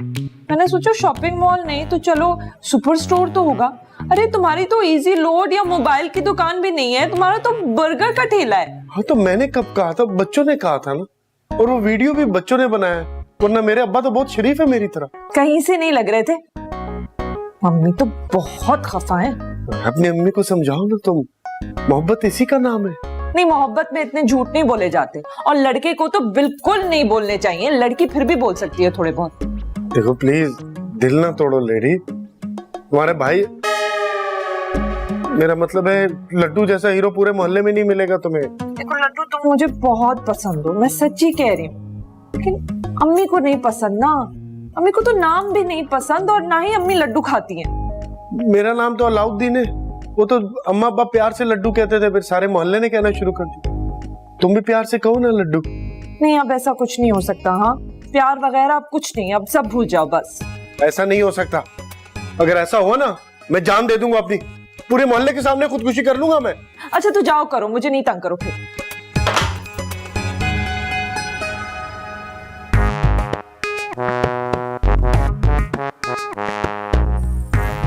मैंने सोचा शॉपिंग मॉल नहीं तो चलो सुपर स्टोर तो होगा। अरे तुम्हारी तो इजी लोड या मोबाइल की दुकान भी नहीं है, तुम्हारा तो बर्गर का ठेला है। हाँ तो मैंने कब कहा था? बच्चों ने कहा था ना, और वो वीडियो भी बच्चों ने बनाया, वरना मेरे अब्बा तो बहुत शरीफ है मेरी तरह। कहीं से नहीं लग रहे थे। मम्मी तो बहुत खफा है। अपनी अम्मी को समझाओ ना तुम, मोहब्बत इसी का नाम है। नहीं, मोहब्बत में इतने झूठ नहीं बोले जाते, और लड़के को तो बिल्कुल नहीं बोलने चाहिए। लड़की फिर भी बोल सकती है थोड़े बहुत। देखो प्लीज, दिल ना तोड़ो लेडी। तुम्हारे भाई, मेरा मतलब है लड्डू जैसा हीरो पूरे मोहल्ले में नहीं मिलेगा तुम्हें। देखो लड्डू, तुम मुझे बहुत पसंद हो, मैं सच्ची कह रही हूँ, लेकिन अम्मी को नहीं पसंद ना। अम्मी को तो नाम भी नहीं पसंद, और ना ही अम्मी लड्डू खाती हैं। मेरा नाम तो अलाउद्दीन है, वो तो अम्मा अब्बा प्यार से लड्डू कहते थे, फिर सारे मोहल्ले ने कहना शुरू कर दिया। तुम भी प्यार से कहो ना लड्डू। नहीं, अब ऐसा कुछ नहीं हो सकता। हाँ, प्यार वगैरह अब कुछ नहीं, अब सब भूल जाओ बस। ऐसा नहीं हो सकता। अगर ऐसा हुआ ना, मैं जान दे दूंगा अपनी, पूरे मोहल्ले के सामने खुदकुशी कर लूंगा मैं। अच्छा तो जाओ, करो, मुझे नहीं तंग करो फिर।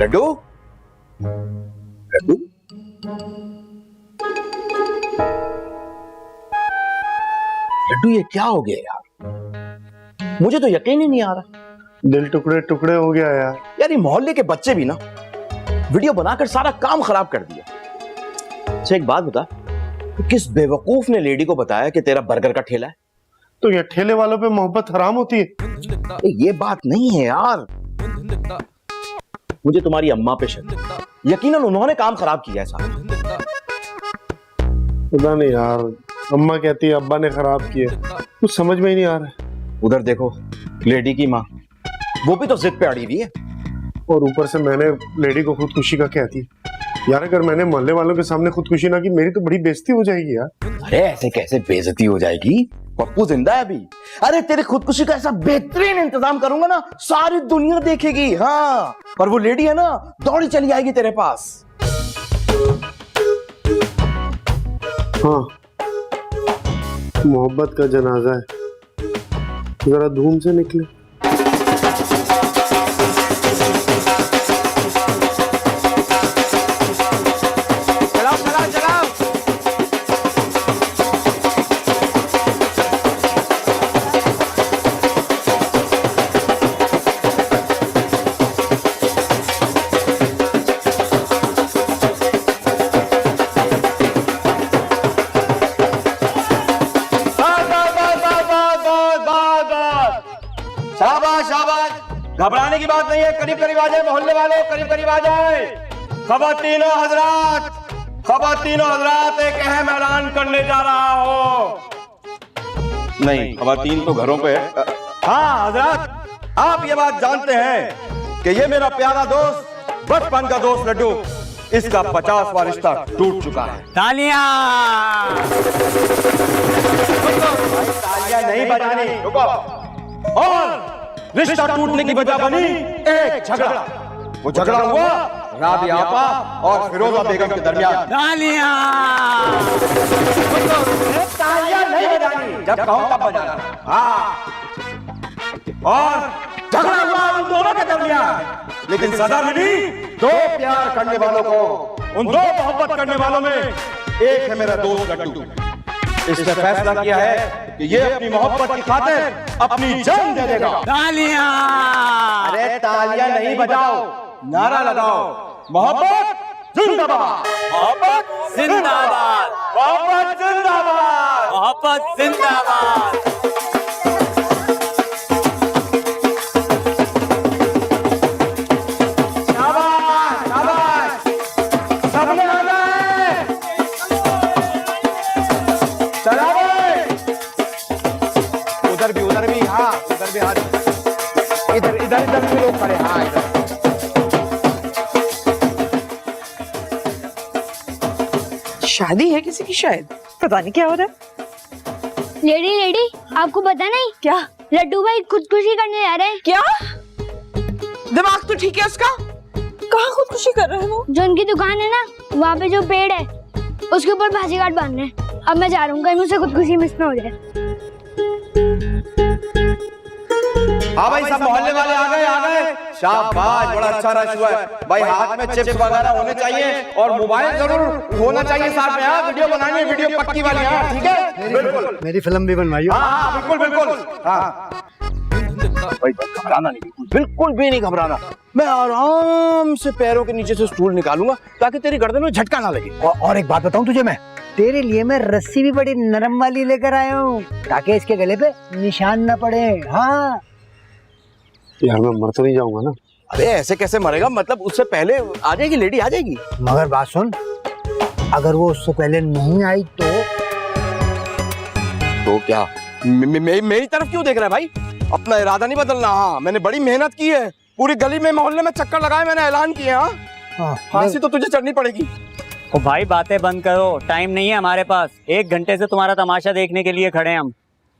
लड्डू, लड्डू, लड्डू, ये क्या हो गया यार? मुझे तो यकीन ही नहीं आ रहा। दिल टुकड़े टुकड़े हो गया यार। यार ये मोहल्ले के बच्चे भी ना वीडियो बनाकर सारा काम खराब कर दिया। अच्छा एक बात बता, किस बेवकूफ ने लेडी को बताया कि तेरा बर्गर का ठेला है? तो ये ठेले वालों पे मोहब्बत हराम होती है? ये बात नहीं है यार। मुझे तुम्हारी अम्मा पे शक है। यकीनन उन्होंने काम खराब किया है साहब। पता नहीं यार, अम्मा कहती है अब्बा ने खराब किया, कुछ समझ में ही नहीं आ रहा है। उधर देखो लेडी की माँ, वो भी तो जिद पे अड़ी हुई है। और ऊपर से मैंने लेडी को खुदकुशी का कहती यार, अगर मैंने मोहल्ले वालों के सामने खुदकुशी ना की, मेरी तो बड़ी बेइज्जती हो जाएगी यार। अरे ऐसे कैसे बेइज्जती हो जाएगी, पप्पू जिंदा है अभी। अरे तेरी खुदकुशी का ऐसा बेहतरीन इंतजाम करूंगा ना, सारी दुनिया देखेगी। हाँ, पर वो लेडी है ना, दौड़ी चली आएगी तेरे पास। हाँ, मोहब्बत का जनाजा है, जरा धूम से निकले। चलाओ चलाओ चलाओ। शाबाश शाबाश, घबराने की बात नहीं है। करीब करीब आ जाए मोहल्ले वालों, करीब करीब आ जाए। खवातीनों हजरात, एक अहम ऐलान करने जा रहा हो। नहीं, खवातीन तो घरों पे है। हाँ हजरात, आप ये बात जानते हैं कि ये मेरा प्यारा दोस्त, बचपन का दोस्त लड्डू, इसका 50वां रिश्ता टूट चुका है। तालियां। तालियां नहीं बजानी, रुको। और रिश्ता टूटने की वजह बनी एक झगड़ा। वो झगड़ा हुआ राबिया आपा और फिरोजा बेगम के दरमियान। तालियां। तालियां नहीं बजानी, जब कहूं तब बजाना। हाँ, और झगड़ा हुआ उन दोनों के दरमियान, लेकिन सजा मिली दो प्यार करने वालों को। उन दो मोहब्बत करने वालों में एक है मेरा दोस्त लड्डू। इसने फैसला किया है कि ये अपनी मोहब्बत की खातिर अपनी जान दे देगा। तालियां। अरे तालियां नहीं बजाओ, नारा लगाओ। मोहब्बत जिंदाबाद, मोहब्बत जिंदाबाद, मोहब्बत जिंदाबाद, मोहब्बत जिंदाबाद। शाबाश शाबाश, सबने आना है। चला भाई, उधर भी हाँ, उधर भी हाँ, इधर इधर इधर भी लोग खड़े। हाँ इधर। शादी है किसी की, शायद पता नहीं क्या हो रहा है। लेडी आपको पता नहीं क्या? लड्डू भाई खुदकुशी करने जा रहे हैं। क्या दिमाग तो ठीक है उसका? कहाँ खुदकुशी कर रहे हैं वो? जो उनकी दुकान है ना, वहाँ पे जो पेड़ है उसके ऊपर फांसी काट बांध रहे हैं। अब मैं जा रहा हूँ, कहीं मुझसे खुदकुशी मिस ना हो जाए। हाँ भाई, सब मोहल्ले वाले आ गए। शाबाश, बड़ा अच्छा रश हुआ है भाई। हाथ में चिप्स वगैरह होने चाहिए और मोबाइल जरूर होना चाहिए साथ में। हाँ, वीडियो बनानी, वीडियो पक्की वाली। हाँ ठीक है, बिल्कुल। मेरी फिल्म भी बनवाई हो। हाँ बिल्कुल बिल्कुल। हाँ भाई, घबराना नहीं, बिल्कुल भी नहीं घबराना। मैं आराम से पैरों के नीचे से स्टूल निकालूंगा ताकि तेरी गर्दन में झटका ना लगे। और एक बात बताऊं तुझे, मैं तेरे लिए मैं रस्सी भी बड़ी नरम वाली लेकर आया हूँ, ताकि इसके गले पे निशान न पड़े। हाँ यार मैं मर तो नहीं जाऊंगा ना? अरे ऐसे कैसे मरेगा, मतलब उससे पहले आ जाएगी, लेडी आ जाएगी। मगर बात सुन, अगर वो उससे पहले नहीं आई तो क्या? मेरी तरफ क्यों देख रहा है भाई? अपना इरादा नहीं बदलना। हाँ, मैंने बड़ी मेहनत की है, पूरी गली में मोहल्ले में चक्कर लगाए, मैंने ऐलान किया। हाँ, फांसी तो तुझे चढ़नी पड़ेगी। ओ भाई, बातें बंद करो, टाइम नहीं है हमारे पास। 1 घंटे से तुम्हारा तमाशा देखने के लिए खड़े हैं हम।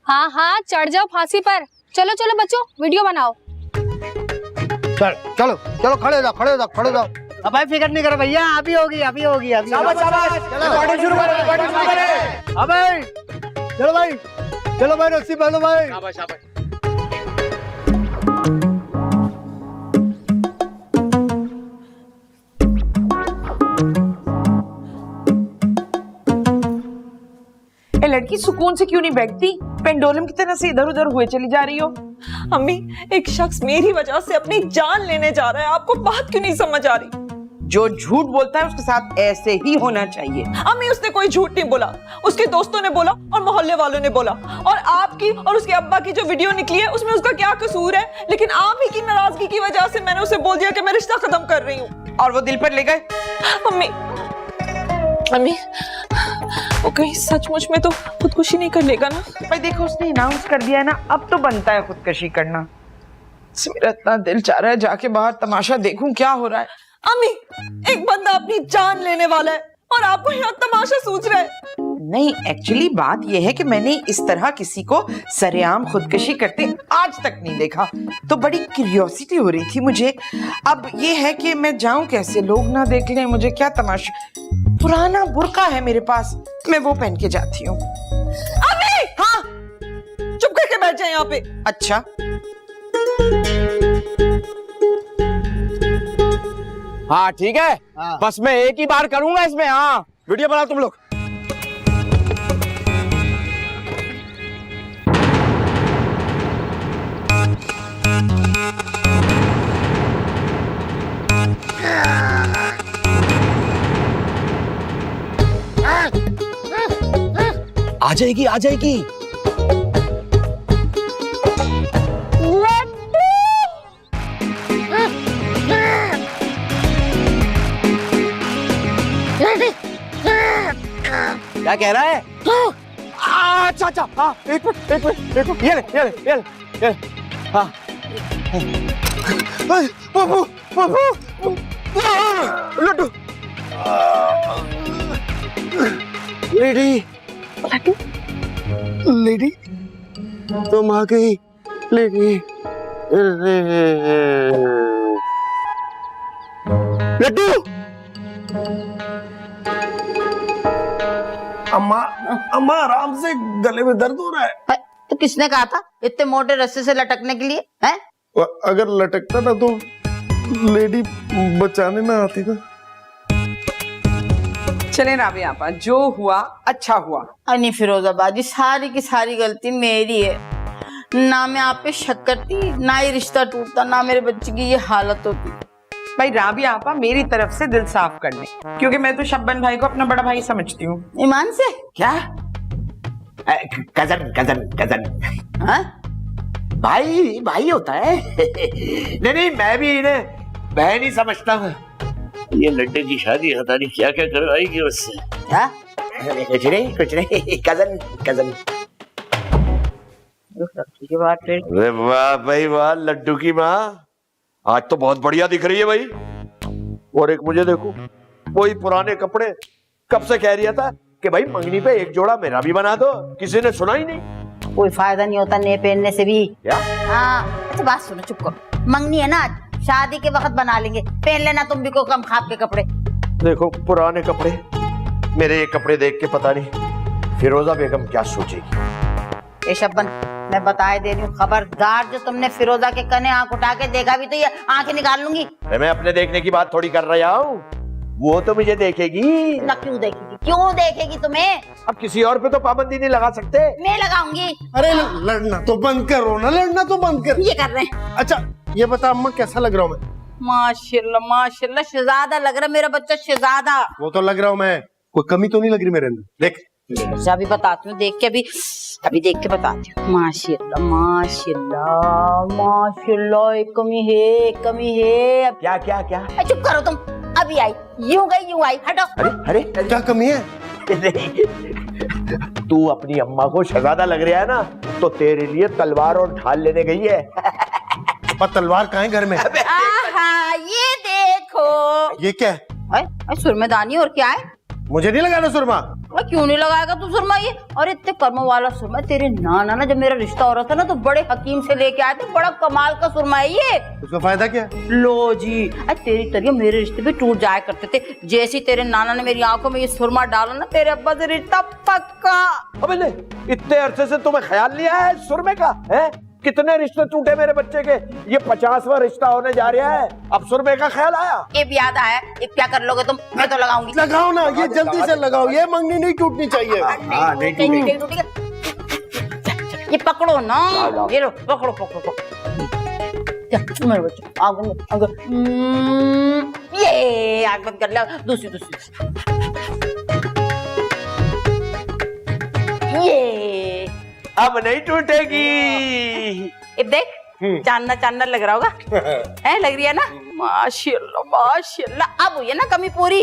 हाँ हाँ, चढ़ जाओ फांसी पर। चलो चलो बच्चों, वीडियो बनाओ। चलो चलो, खड़े हो जाओ। अब भाई फिक्र नहीं करो भैया, अभी होगी। शाबाश शाबाश, रिकॉर्डिंग शुरू करें। अब भाई चलो भाई, रस्सी बांधो भाई। शाबाश शाबाश। ये लड़की सुकून से क्यों नहीं बैठती? पेंडुलम की तरह से इधर उधर हुए चली जा रही हो। अम्मी, एक शख्स मेरी वजह से अपनी जान लेने जा रहा है, आपको बात क्यों नहीं समझ आ रही? जो झूठ बोलता है उसके साथ ऐसे ही होना चाहिए। अम्मी उसने कोई झूठ नहीं बोला, उसके दोस्तों ने बोला और मोहल्ले वालों ने बोला, और आपकी और उसके अब्बा की जो वीडियो निकली है उसमें उसका क्या कसूर है? लेकिन आप ही की नाराजगी की वजह से मैंने उसे बोल दिया कि मैं रिश्ता खत्म कर रही हूँ। और वो दिल पर ले गए। अम्मी अम्मी वो कहीं सचमुच में तो खुदकुशी नहीं कर लेगा ना? भाई देखो उसने अनाउंस कर दिया है ना, अब तो बनता है खुदकशी करना। मेरा इतना दिल चाह रहा है जाके बाहर तमाशा देखूं क्या हो रहा है। अम्मी एक बंदा अपनी जान लेने वाला है और आपको यहाँ तमाशा सूझ रहा है। नहीं, एक्चुअली बात यह है कि मैंने इस तरह किसी को सरेआम खुदकशी करते आज तक नहीं देखा, तो बड़ी क्यूरियोसिटी हो रही थी मुझे। अब ये है कि मैं जाऊं कैसे, लोग ना देख लें मुझे, क्या तमाशा। पुराना बुर्का है मेरे पास, मैं वो पहन के जाती हूँ। अम्मी हाँ चुप करके बैठ जाए यहाँ पे। अच्छा हाँ ठीक है, बस मैं एक ही बार करूंगा इसमें। हाँ वीडियो बनाओ तुम लोग। आ जाएगी आ जाएगी। क्या कह रहा है? अच्छा अच्छा हाँ एक मिनट ये ले हाँ बाबू बाबू लड्डू लेडी लेडी तुम आ गई लेडी लड्डू। अम्मा अम्मा आराम से, गले में दर्द हो रहा है। तो किसने कहा था इतने मोटे रस्से से लटकने के लिए? है अगर लटकता ना तो लेडी बचाने ना आती ना। चले राबिया आपा, जो हुआ अच्छा हुआ। नहीं फिरोजाबादी, सारी की सारी गलती मेरी है। ना मैं आप पे शक करती, ना ये रिश्ता टूटता, ना मेरे बच्चे की ये हालत होती। भाई राबिया आपा मेरी तरफ से दिल साफ कर ले, क्योंकि मैं तो शब्बन भाई को अपना बड़ा भाई समझती हूँ। ईमान से क्या? कजन कजन कजन हाँ? भाई भाई होता है। नहीं नहीं, मैं भी इन्हें बहन ही समझता हूँ। ये लड्डू की शादी पता नहीं क्या क्या करवाएगी उससे। क्या? कुछ नहीं कजन कजन। अरे वाह भाई वाह, लड्डू की माँ आज तो बहुत बढ़िया दिख रही है भाई। और एक मुझे देखो, वही पुराने कपड़े, कब से कह रहा था कि भाई मंगनी पे एक जोड़ा मेरा भी बना दो, किसी ने सुना ही नहीं। कोई फायदा नहीं होता नए पहनने से भी। क्या? हाँ अच्छा बात सुनो, चुप करो। मंगनी है ना आज, शादी के वक्त बना लेंगे, पहन लेना तुम भी को कम खाप के कपड़े। देखो पुराने कपड़े, मेरे ये कपड़े देख के पता नहीं फिरोजा बेगम क्या सोचेगी। ए शब्बन, मैं बताए दे रही हूँ, खबरदार जो तुमने फिरोजा के कने आंख उठा के देखा भी तो ये आंखें निकाल लूंगी। मैं अपने देखने की बात थोड़ी कर रहा हूँ, वो तो मुझे देखेगी ना। क्यों देखेगी, क्यों देखेगी तुम्हें? अब किसी और पे तो पाबंदी नहीं लगा सकते। मैं लगाऊंगी। अरे लड़ना तो बंद करो ना, लड़ना तो बंद कर। ये कर रहे हैं। अच्छा ये बता अम्मा कैसा लग रहा हूँ मैं? माशाल्लाह माशाल्लाह, शहजादा लग रहा मेरा बच्चा, शहजादा। वो तो लग रहा हूँ मैं, कोई कमी तो नहीं लग रही मेरे अंदर? देख अच्छा अभी बताती हूँ, देख के अभी देख के बताती हूँ। माशाल्लाह माशाल्लाह माशाल्लाह, एक कमी है, एक कमी है। अब क्या क्या क्या? चुप करो तुम, अभी आई, यूं गई यूं आई, हटो। अरे क्या कमी है? तू अपनी अम्मा को शहजादा लग रहा है ना, तो तेरे लिए तलवार और ढाल लेने गई है। पर तलवार कहाँ है घर में? आहा, ये देखो। ये क्या है? सुरमेदानी, और क्या है? मुझे नहीं लगाना सुरमा। क्यों नहीं लगाएगा तू सुरमा? ये और इतने कर्मों वाला सुरमा। तेरे नाना ना जब मेरा रिश्ता हो रहा था ना, तो बड़े हकीम से लेके आए थे, बड़ा कमाल का सुरमा है ये। उसका फायदा क्या? लो जी, तेरी तरह मेरे रिश्ते भी टूट जाया करते थे। जैसे तेरे नाना ने मेरी आंखों में ये सुरमा डाला ना, तेरे अब्बा से रिश्ता पक्का। अबे ले, इतने अरसे से तुम्हें ख्याल नहीं आया सुरमे का? है कितने रिश्ते टूटे मेरे बच्चे के, ये 50वां रिश्ता होने जा रहा है, अब सुरमे का ख्याल आया? ये भी याद आया। ये क्या कर लोगे तुम? मैं तो लगाऊंगी। लगाओ ना, ये जल्दी से लगाओ, ये मंगनी नहीं टूटनी चाहिए। नहीं टूटेगी। ये पकड़ो ना, ये लो, पकड़ो पकड़ो पकड़ो। मेरे बच्चे आगे ये ए आग बंद कर ले, दूसरी दूसरी। ये अब नहीं टूटेगी। अब देख चांदना चांदना लग रहा होगा, है लग रही है ना? माशाल्लाह माशाल्लाह। अब हुई है ना कमी पूरी?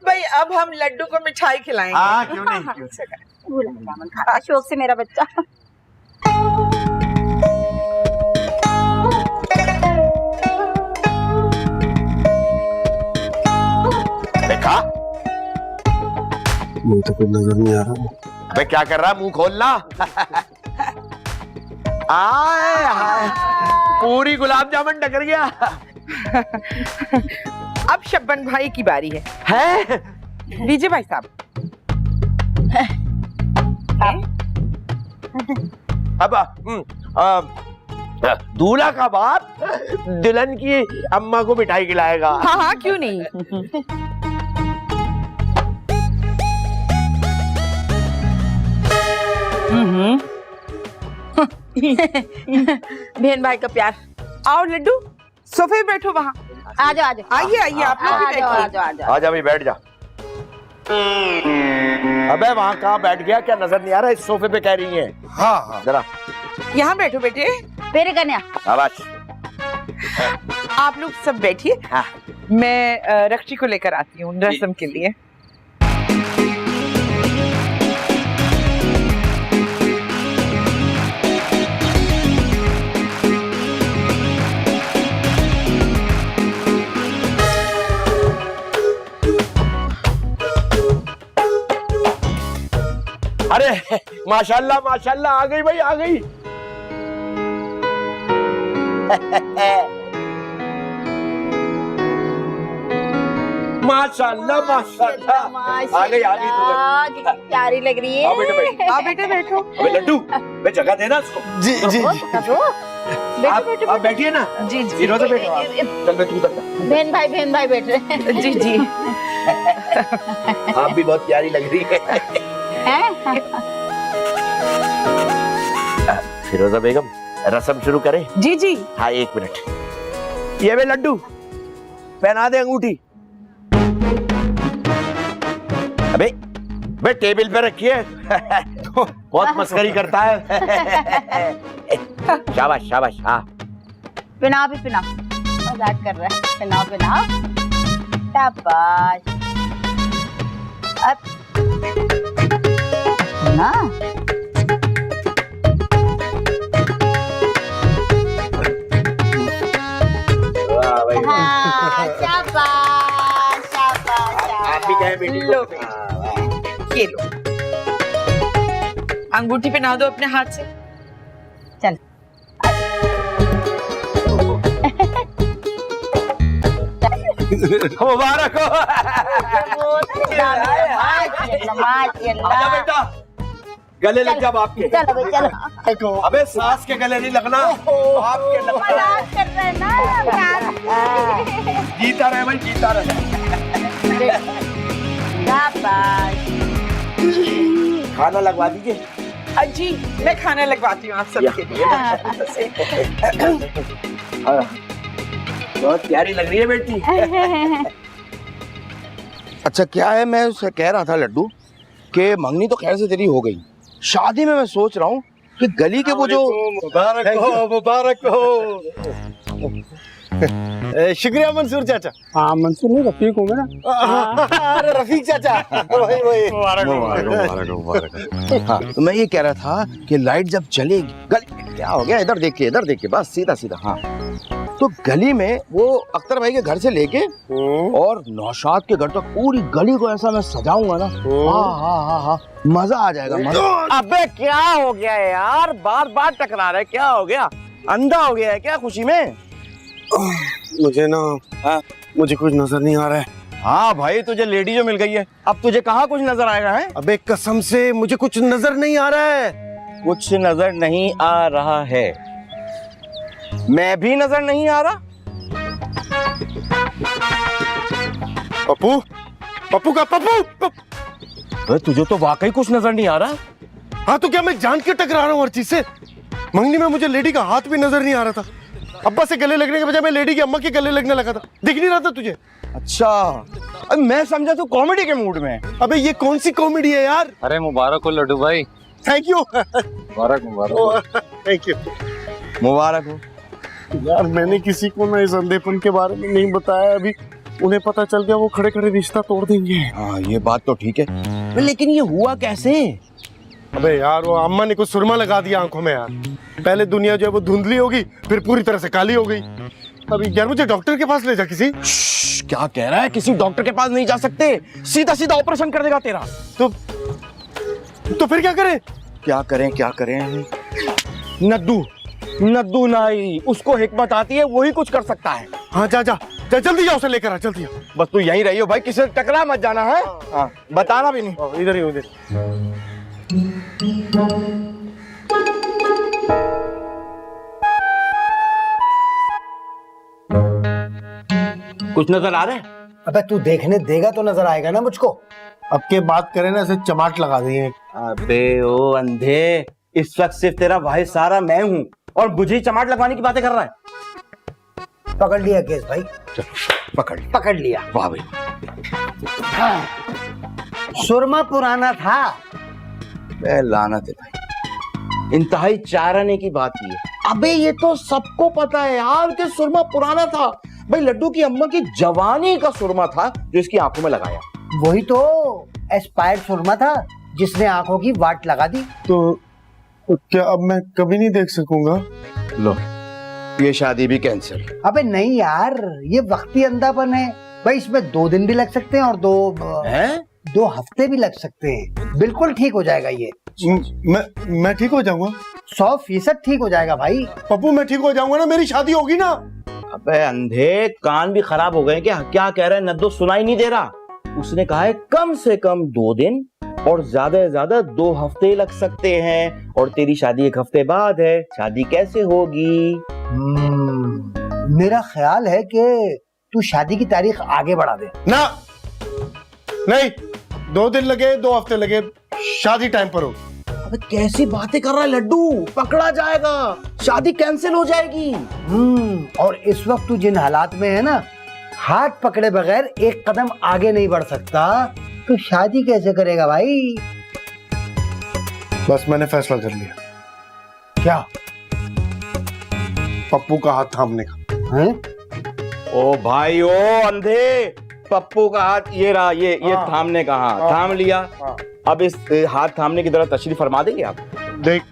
भाई अब हम लड्डू को मिठाई खिलाएंगे। हाँ क्यों नहीं, क्यों नहीं। शौक से मेरा बच्चा। देखा मुझे तो कुछ नजर नहीं आ रहा। अबे क्या कर रहा है, मुंह खोलना। आए हाय, पूरी गुलाब जामुन टकर गया। अब शब्बन भाई की बारी है लीजिए भाई साहब। अब दूल्हा का बाप दुल्हन की अम्मा को मिठाई खिलाएगा। हाँ हाँ क्यों नहीं। बहन भाई का प्यार। आओ लड्डू, सोफे पे बैठो वहाँ। आ जाओ आ जाओ। आइए आइए, आप लोग भी आ जाओ आ बैठिए। जाओ आ जाओ। आजा भाई बैठ जा। अबे वहाँ कहाँ बैठ गया, क्या नजर नहीं आ रहा? इस सोफे पे कह रही है। हाँ हाँ जरा यहाँ बैठो बेटे। मेरे कन्या आवाज। आप लोग सब बैठिए, हाँ। मैं रक्षी को लेकर आती हूँ रस्म के लिए। अरे माशाल्लाह माशाल्लाह, आ गई भाई आ गई। माशाल्लाह माशाल्लाह, आ गई कितनी प्यारी लग रही है। आओ बेटे बैठो। आप बेटे बैठो। अबे लड्डू, मैं जगह देना उसको। जी जी आप बैठिए ना। जी जी फिरोजा बैठो आप। चल मैं तू बैठ। बहन भाई बैठ रहे हैं। जी जी। आप भी बहुत प्यारी लग रही है। फिरोजा बेगम रस्म शुरू करें? जी जी। हाँ 1 मिनट। ये वे लड्डू, पहना दे अंगूठी। अबे वे टेबल पे रखिए। बहुत मस्करी करता है। शाबाश शाबाश। हाँ पिना भी पिना, मजाक कर रहा है। पिना पिना, शाबाश। अब ना वाह भाई। हाँ, शाबाश शाबाश आप भी कहें बेटी लो को। ये लो, अंगूठी पहना दो अपने हाथ से। चल मुबारक हो। आजा बेटा, गले लग जा बाप के। चलो भाई चलो। अबे सास के गले नहीं लगना, बाप के लगना। मजाक कर रहे हैं ना। जीता रहे भाई, जीता रहे। शाबाश। खाना लगवा दीजिए। जी मैं खाना लगवाती हूँ आप सबके लिए। बहुत प्यारी लग रही है बेटी। अच्छा क्या है, मैं उससे कह रहा था लड्डू कि मंगनी तो खैर से तेरी हो गई, शादी में मैं सोच रहा हूँ कि गली के वो जो मुबारक हो मुबारक हो। शुक्रिया मंसूर चाचा। हाँ मंसूर नहीं, रफीक हूँ मैं ना। अरे रफीक चाचा, वही वही। हाँ तो मैं ये कह रहा था कि लाइट जब चलेगी गली, क्या हो गया, इधर देखिए बस सीधा सीधा। हाँ तो गली में वो अख्तर भाई के घर से लेके और नौशाद के घर तक पूरी गली को ऐसा मैं सजाऊंगा ना। हाँ मजा आ जाएगा मजा। अबे क्या हो गया यार, बार बार टकरा रहे, क्या हो गया? अंधा हो गया है क्या खुशी में? मुझे ना मुझे कुछ नजर नहीं आ रहा है। हाँ भाई तुझे लेडी जो मिल गई है, अब तुझे कहाँ कुछ नजर आएगा है? अबे कसम से मुझे कुछ नजर नहीं आ रहा है। कुछ नजर नहीं आ रहा है, मैं भी नजर नहीं आ रहा। पप्पू का पप्पू। तुझे तो वाकई कुछ नजर नहीं आ रहा। हाँ तो क्या मैं जान के टकरा रहा हूँ हर चीज से? मंगनी में मुझे लेडी का हाथ भी नजर नहीं आ रहा था, अब्बा से गले लगने के बजाय मैं लेडी की अम्मा के गले लगने लगा था। दिख नहीं रहा था तुझे? अच्छा, अब मैं समझा तू कॉमेडी के मूड में है। अबे ये कौन सी कॉमेडी है यार? अरे मुबारक हो लड्डू भाई। Thank you. मुबारक मुबारक। थैंक यू मुबारक हो। यार, मैंने किसी को ना इस अंधेपन के बारे में नहीं बताया अभी, उन्हें पता चल गया वो खड़े खड़े रिश्ता तोड़ देंगे। हाँ ये बात तो ठीक है, लेकिन ये हुआ कैसे? अबे यार, वो अम्मा ने कुछ सुरमा लगा दिया आंखों में यार। पहले दुनिया जो है वो धुंधली होगी, फिर पूरी तरह से काली हो गई। अभी यार मुझे डॉक्टर के पास ले जा किसी। क्या कह रहा है? किसी डॉक्टर के पास नहीं जा सकते, सीधा सीधा ऑपरेशन कर देगा तेरा। तो फिर क्या करें? क्या करें क्या करें? नद्दू नद्दू नाई, उसको हिकमत आती है, वही कुछ कर सकता है। हाँ जा जा जा, जल्दी जा, उसे लेकर आ, जल्दी आ। बस तू यहीं रहियो भाई, किसी से टकरा मत जाना है। हाँ, बताना भी नहीं। इधर ही उधर। कुछ नजर आ रहा है? अबे तू देखने देगा तो नजर आएगा ना मुझको। अब के बात करें ना, ऐसे चमाट लगा दिए। अबे ओ अंधे, इस वक्त सिर्फ तेरा भाई सारा मैं हूँ और मुझे ही चमाट लगवाने की बातें कर रहा है। पकड़ लिया केस भाई, चलो पकड़ लिया। वाह भाई। हाँ। सुरमा पुराना था। लानत है भाई, इंतहाई चाराने की बात ही है। अबे ये तो सबको पता है यार कि सुरमा पुराना था। भाई लड्डू की अम्मा की जवानी का सुरमा था जो इसकी आंखों में लगाया। वही तो एक्सपायर्ड सुरमा था जिसने आंखों की वाट लगा दी। तो क्या अब मैं कभी नहीं देख सकूंगा? लो, ये शादी भी कैंसिल। अबे नहीं यार, ये वक्ती अंधापन है भाई, इसमें 2 दिन भी लग सकते हैं और 2 हफ्ते भी लग सकते हैं। बिल्कुल ठीक हो जाएगा ये। मैं ठीक हो जाऊंगा? 100% ठीक हो जाएगा भाई। पप्पू मैं ठीक हो जाऊंगा ना, मेरी शादी होगी ना? अबे अंधे, कान भी खराब हो गए क्या? क्या कह रहे हैं? नद्दू सुनाई नहीं दे रहा। उसने कहा है कम से कम 2 दिन और ज्यादा से ज्यादा 2 हफ्ते लग सकते हैं, और तेरी शादी 1 हफ्ते बाद है। शादी कैसे होगी? मेरा ख्याल है कि तू शादी की तारीख आगे बढ़ा दे। ना नहीं, 2 दिन लगे 2 हफ्ते लगे, शादी टाइम पर हो। अबे कैसी बातें कर रहा है लड्डू? पकड़ा जाएगा, शादी कैंसिल हो जाएगी। और इस वक्त तू जिन हालात में है ना, हाथ पकड़े बगैर 1 कदम आगे नहीं बढ़ सकता, तो शादी कैसे करेगा भाई? बस मैंने फैसला कर लिया। क्या? पप्पू का हाथ थामने का। हैं? ओ भाई ओ अंधे, पप्पू का हाथ ये रहा, ये थामने का हाथ थाम लिया। अब इस हाथ थामने की तरफ तशरीफ फरमा देंगे आप? देख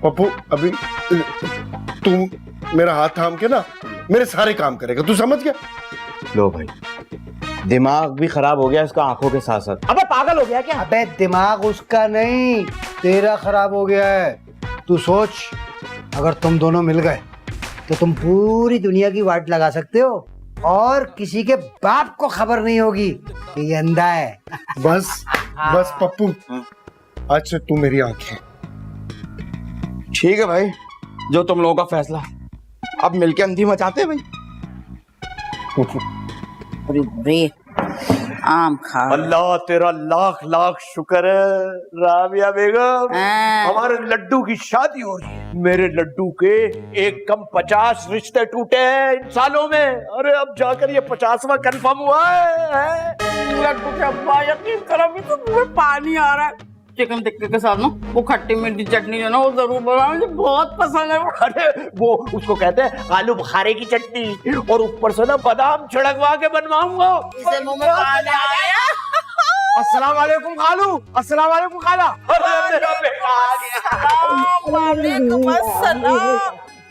पप्पू, अभी तू मेरा हाथ थाम के ना मेरे सारे काम करेगा, तू समझ गया? लो भाई, दिमाग भी खराब हो गया इसका आंखों के साथ साथ। अबे पागल हो गया क्या? अबे दिमाग उसका नहीं, तेरा खराब हो गया है। तू सोच, अगर तुम दोनों मिल गए तो तुम पूरी दुनिया की वाट लगा सकते हो और किसी के बाप को खबर नहीं होगी कि ये अंधा है। बस बस पप्पू, आज से तू मेरी आंखें। ठीक है भाई, जो तुम लोगों का फैसला। अब मिलके अंधी मचाते हैं भाई। रे आम खा। अल्लाह तेरा लाख लाख शुक्र है राबिया बेगम, हमारे लड्डू की शादी हो रही है। मेरे लड्डू के एक कम 50 रिश्ते टूटे हैं इन सालों में। अरे अब जाकर ये 50वां कंफर्म हुआ है। लड्डू के अब्बा यकीन करो, अभी तो मुंह में पानी आ रहा है। चिकन टिक्के के साथ ना वो खट्टी मीठी चटनी है ना, वो जरूर बनाओ, मुझे बहुत पसंद है। अरे वो उसको कहते हैं आलू बुखारे की चटनी, और ऊपर से ना बादाम छिड़कवा के बनवाऊंगा। इसे मुंह में पानी आ गया। अस्सलाम वालेकुम खालू, अस्सलाम वालेकुम खाला। वालेकुम अस्सलाम।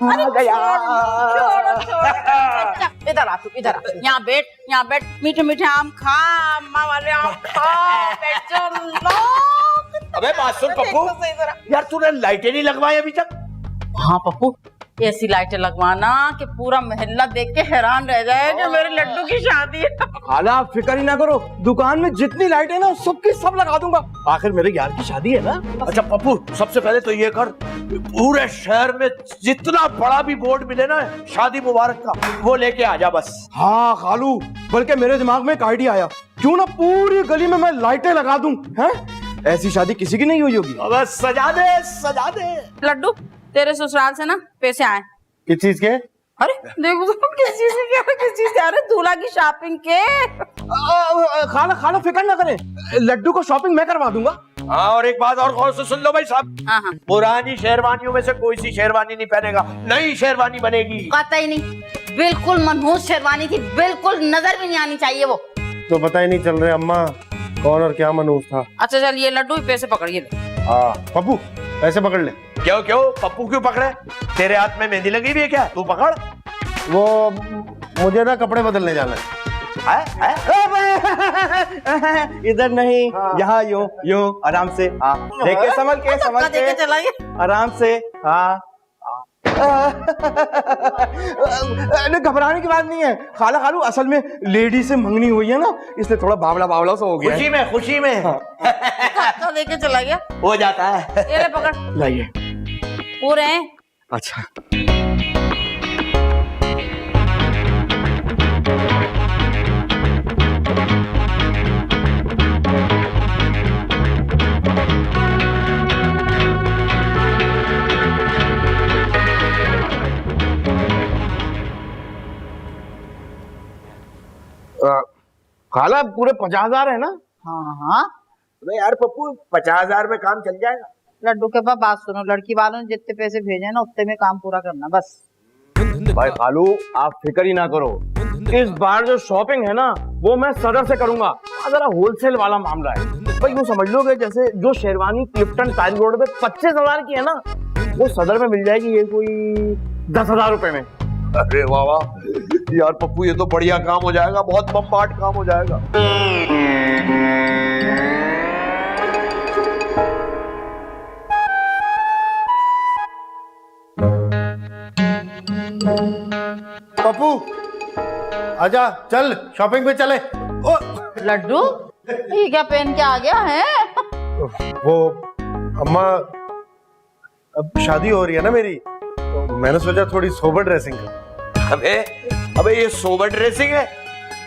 अरे इधर आ तू, इधर आ, यहाँ बैठ, मीठे मीठे आम खा, अम्मा वाले आम खा, बैठ जा। अबे बात सुन पप्पू, यार तूने लाइटें नहीं लगवाई अभी तक? हाँ पप्पू, ऐसी लाइटें लगवाना कि पूरा मोहल्ला देख के हैरान रह जाए कि मेरे लड्डू की शादी है। खाला आप फिक्र ही ना करो, दुकान में जितनी लाइटें है ना सबकी सब लगा दूंगा। आखिर मेरे यार की शादी है ना। अच्छा पप्पू, सबसे पहले तो ये कर, पूरे शहर में जितना बड़ा भी बोर्ड मिले ना शादी मुबारक का, वो लेके आ जा बस। हाँ खालू, बल्कि मेरे दिमाग में एक आइडिया आया, क्यों ना पूरी गली में मैं लाइटें लगा दूं, हैं? ऐसी शादी किसी की नहीं हुई होगी। अबे सजा दे, सजा दे। लड्डू तेरे ससुराल से ना पैसे आए। किस चीज के? अरे देखो तो किस चीज से क्या, किस चीज से आ रहे? दूल्हा की शॉपिंग के। खाला खाला फिक्र ना करे, लड्डू को शॉपिंग मैं करवा दूंगा। हाँ, और एक बात और गौर से सुन लो भाई साहब। हाँ हाँ, पुरानी शेरवानियों में से कोई सी शेरवानी नहीं पहनेगा, नई शेरवानी बनेगी। कतई नहीं, बिल्कुल मनहूस शेरवानी थी, बिल्कुल नजर भी नहीं आनी चाहिए वो। तो पता ही नहीं चल रहा अम्मा कौन और क्या मनहूस था। अच्छा चल ये लड्डू पैसे पकड़िए। हाँ पप्पू पैसे पकड़ ले। क्यों क्यों पप्पू क्यों पकड़े? तेरे हाथ में मेहंदी लगी हुई है क्या? तू पकड़। वो मुझे ना कपड़े बदलने जाना है। इधर नहीं, यहाँ यूं यूं आराम से। हाँ देख के संभल के, संभल के, चलाइए आराम से। हाँ अरे घबराने की बात नहीं है खाला खालू, असल में लेडी से मंगनी हुई है ना, इसलिए थोड़ा बावला बावला सा हो गया। खुशी में, खुशी में। तो लेके चला गया, हो जाता है। ये ले पकड़। लाइए। पूरे हैं। अच्छा खाला पूरे 50,000 है ना? हाँ हाँ, अबे यार पप्पू 50,000 में काम चल जाएगा। लड्डू के पास बात सुनो, लड़की वालों ने जितने पैसे भेजे ना उतने में काम पूरा करना बस। भाई खालू आप फिक्र ही ना करो, इस बार जो शॉपिंग है ना वो मैं सदर से करूंगा। जरा होलसेल वाला मामला है भाई, यूँ समझ लो कि जैसे जो शेरवानी क्लिफ्टन टाइम रोड पे 25,000 की है ना, वो सदर में मिल जाएगी ये कोई 10,000 रुपए में। अरे वाह वाह यार पप्पू, ये तो बढ़िया काम हो जाएगा, बहुत बम्बाट काम हो जाएगा। पप्पू आजा, चल शॉपिंग पे चले। ओ लड्डू ये क्या पहन के आ गया है? वो अम्मा अब शादी हो रही है ना मेरी, तो मैंने सोचा थोड़ी सोबर ड्रेसिंग कर। अबे अबे ये सोबर ड्रेसिंग है?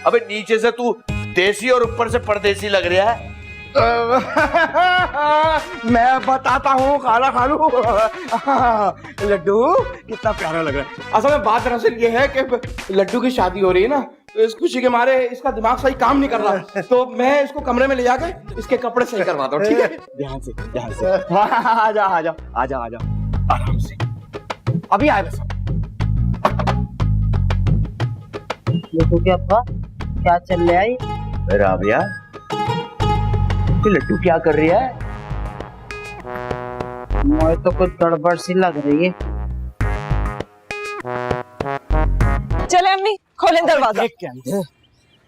अबे नीचे से तू देसी और ऊपर से परदेसी लग रहा है। मैं बताता हूँ खाला खालू। लड्डू कितना प्यारा लग रहा है। असल में बात दरअसल ये है कि लड्डू की शादी हो रही है ना, तो इस खुशी के मारे इसका दिमाग सही काम नहीं कर रहा, तो मैं इसको कमरे में ले जाके इसके कपड़े सही करवाता हूँ। ठीक है, ध्यान से ध्यान से। आजा आजा आजा आजा आराम से, अभी आए बस। देखो क्या अब्बा क्या चल रहा है? राबिया ये लड्डू क्या कर रही है? मुझे तो कुछ गड़बड़ सी लग रही है। चले अम्मी खोलें दरवाजा।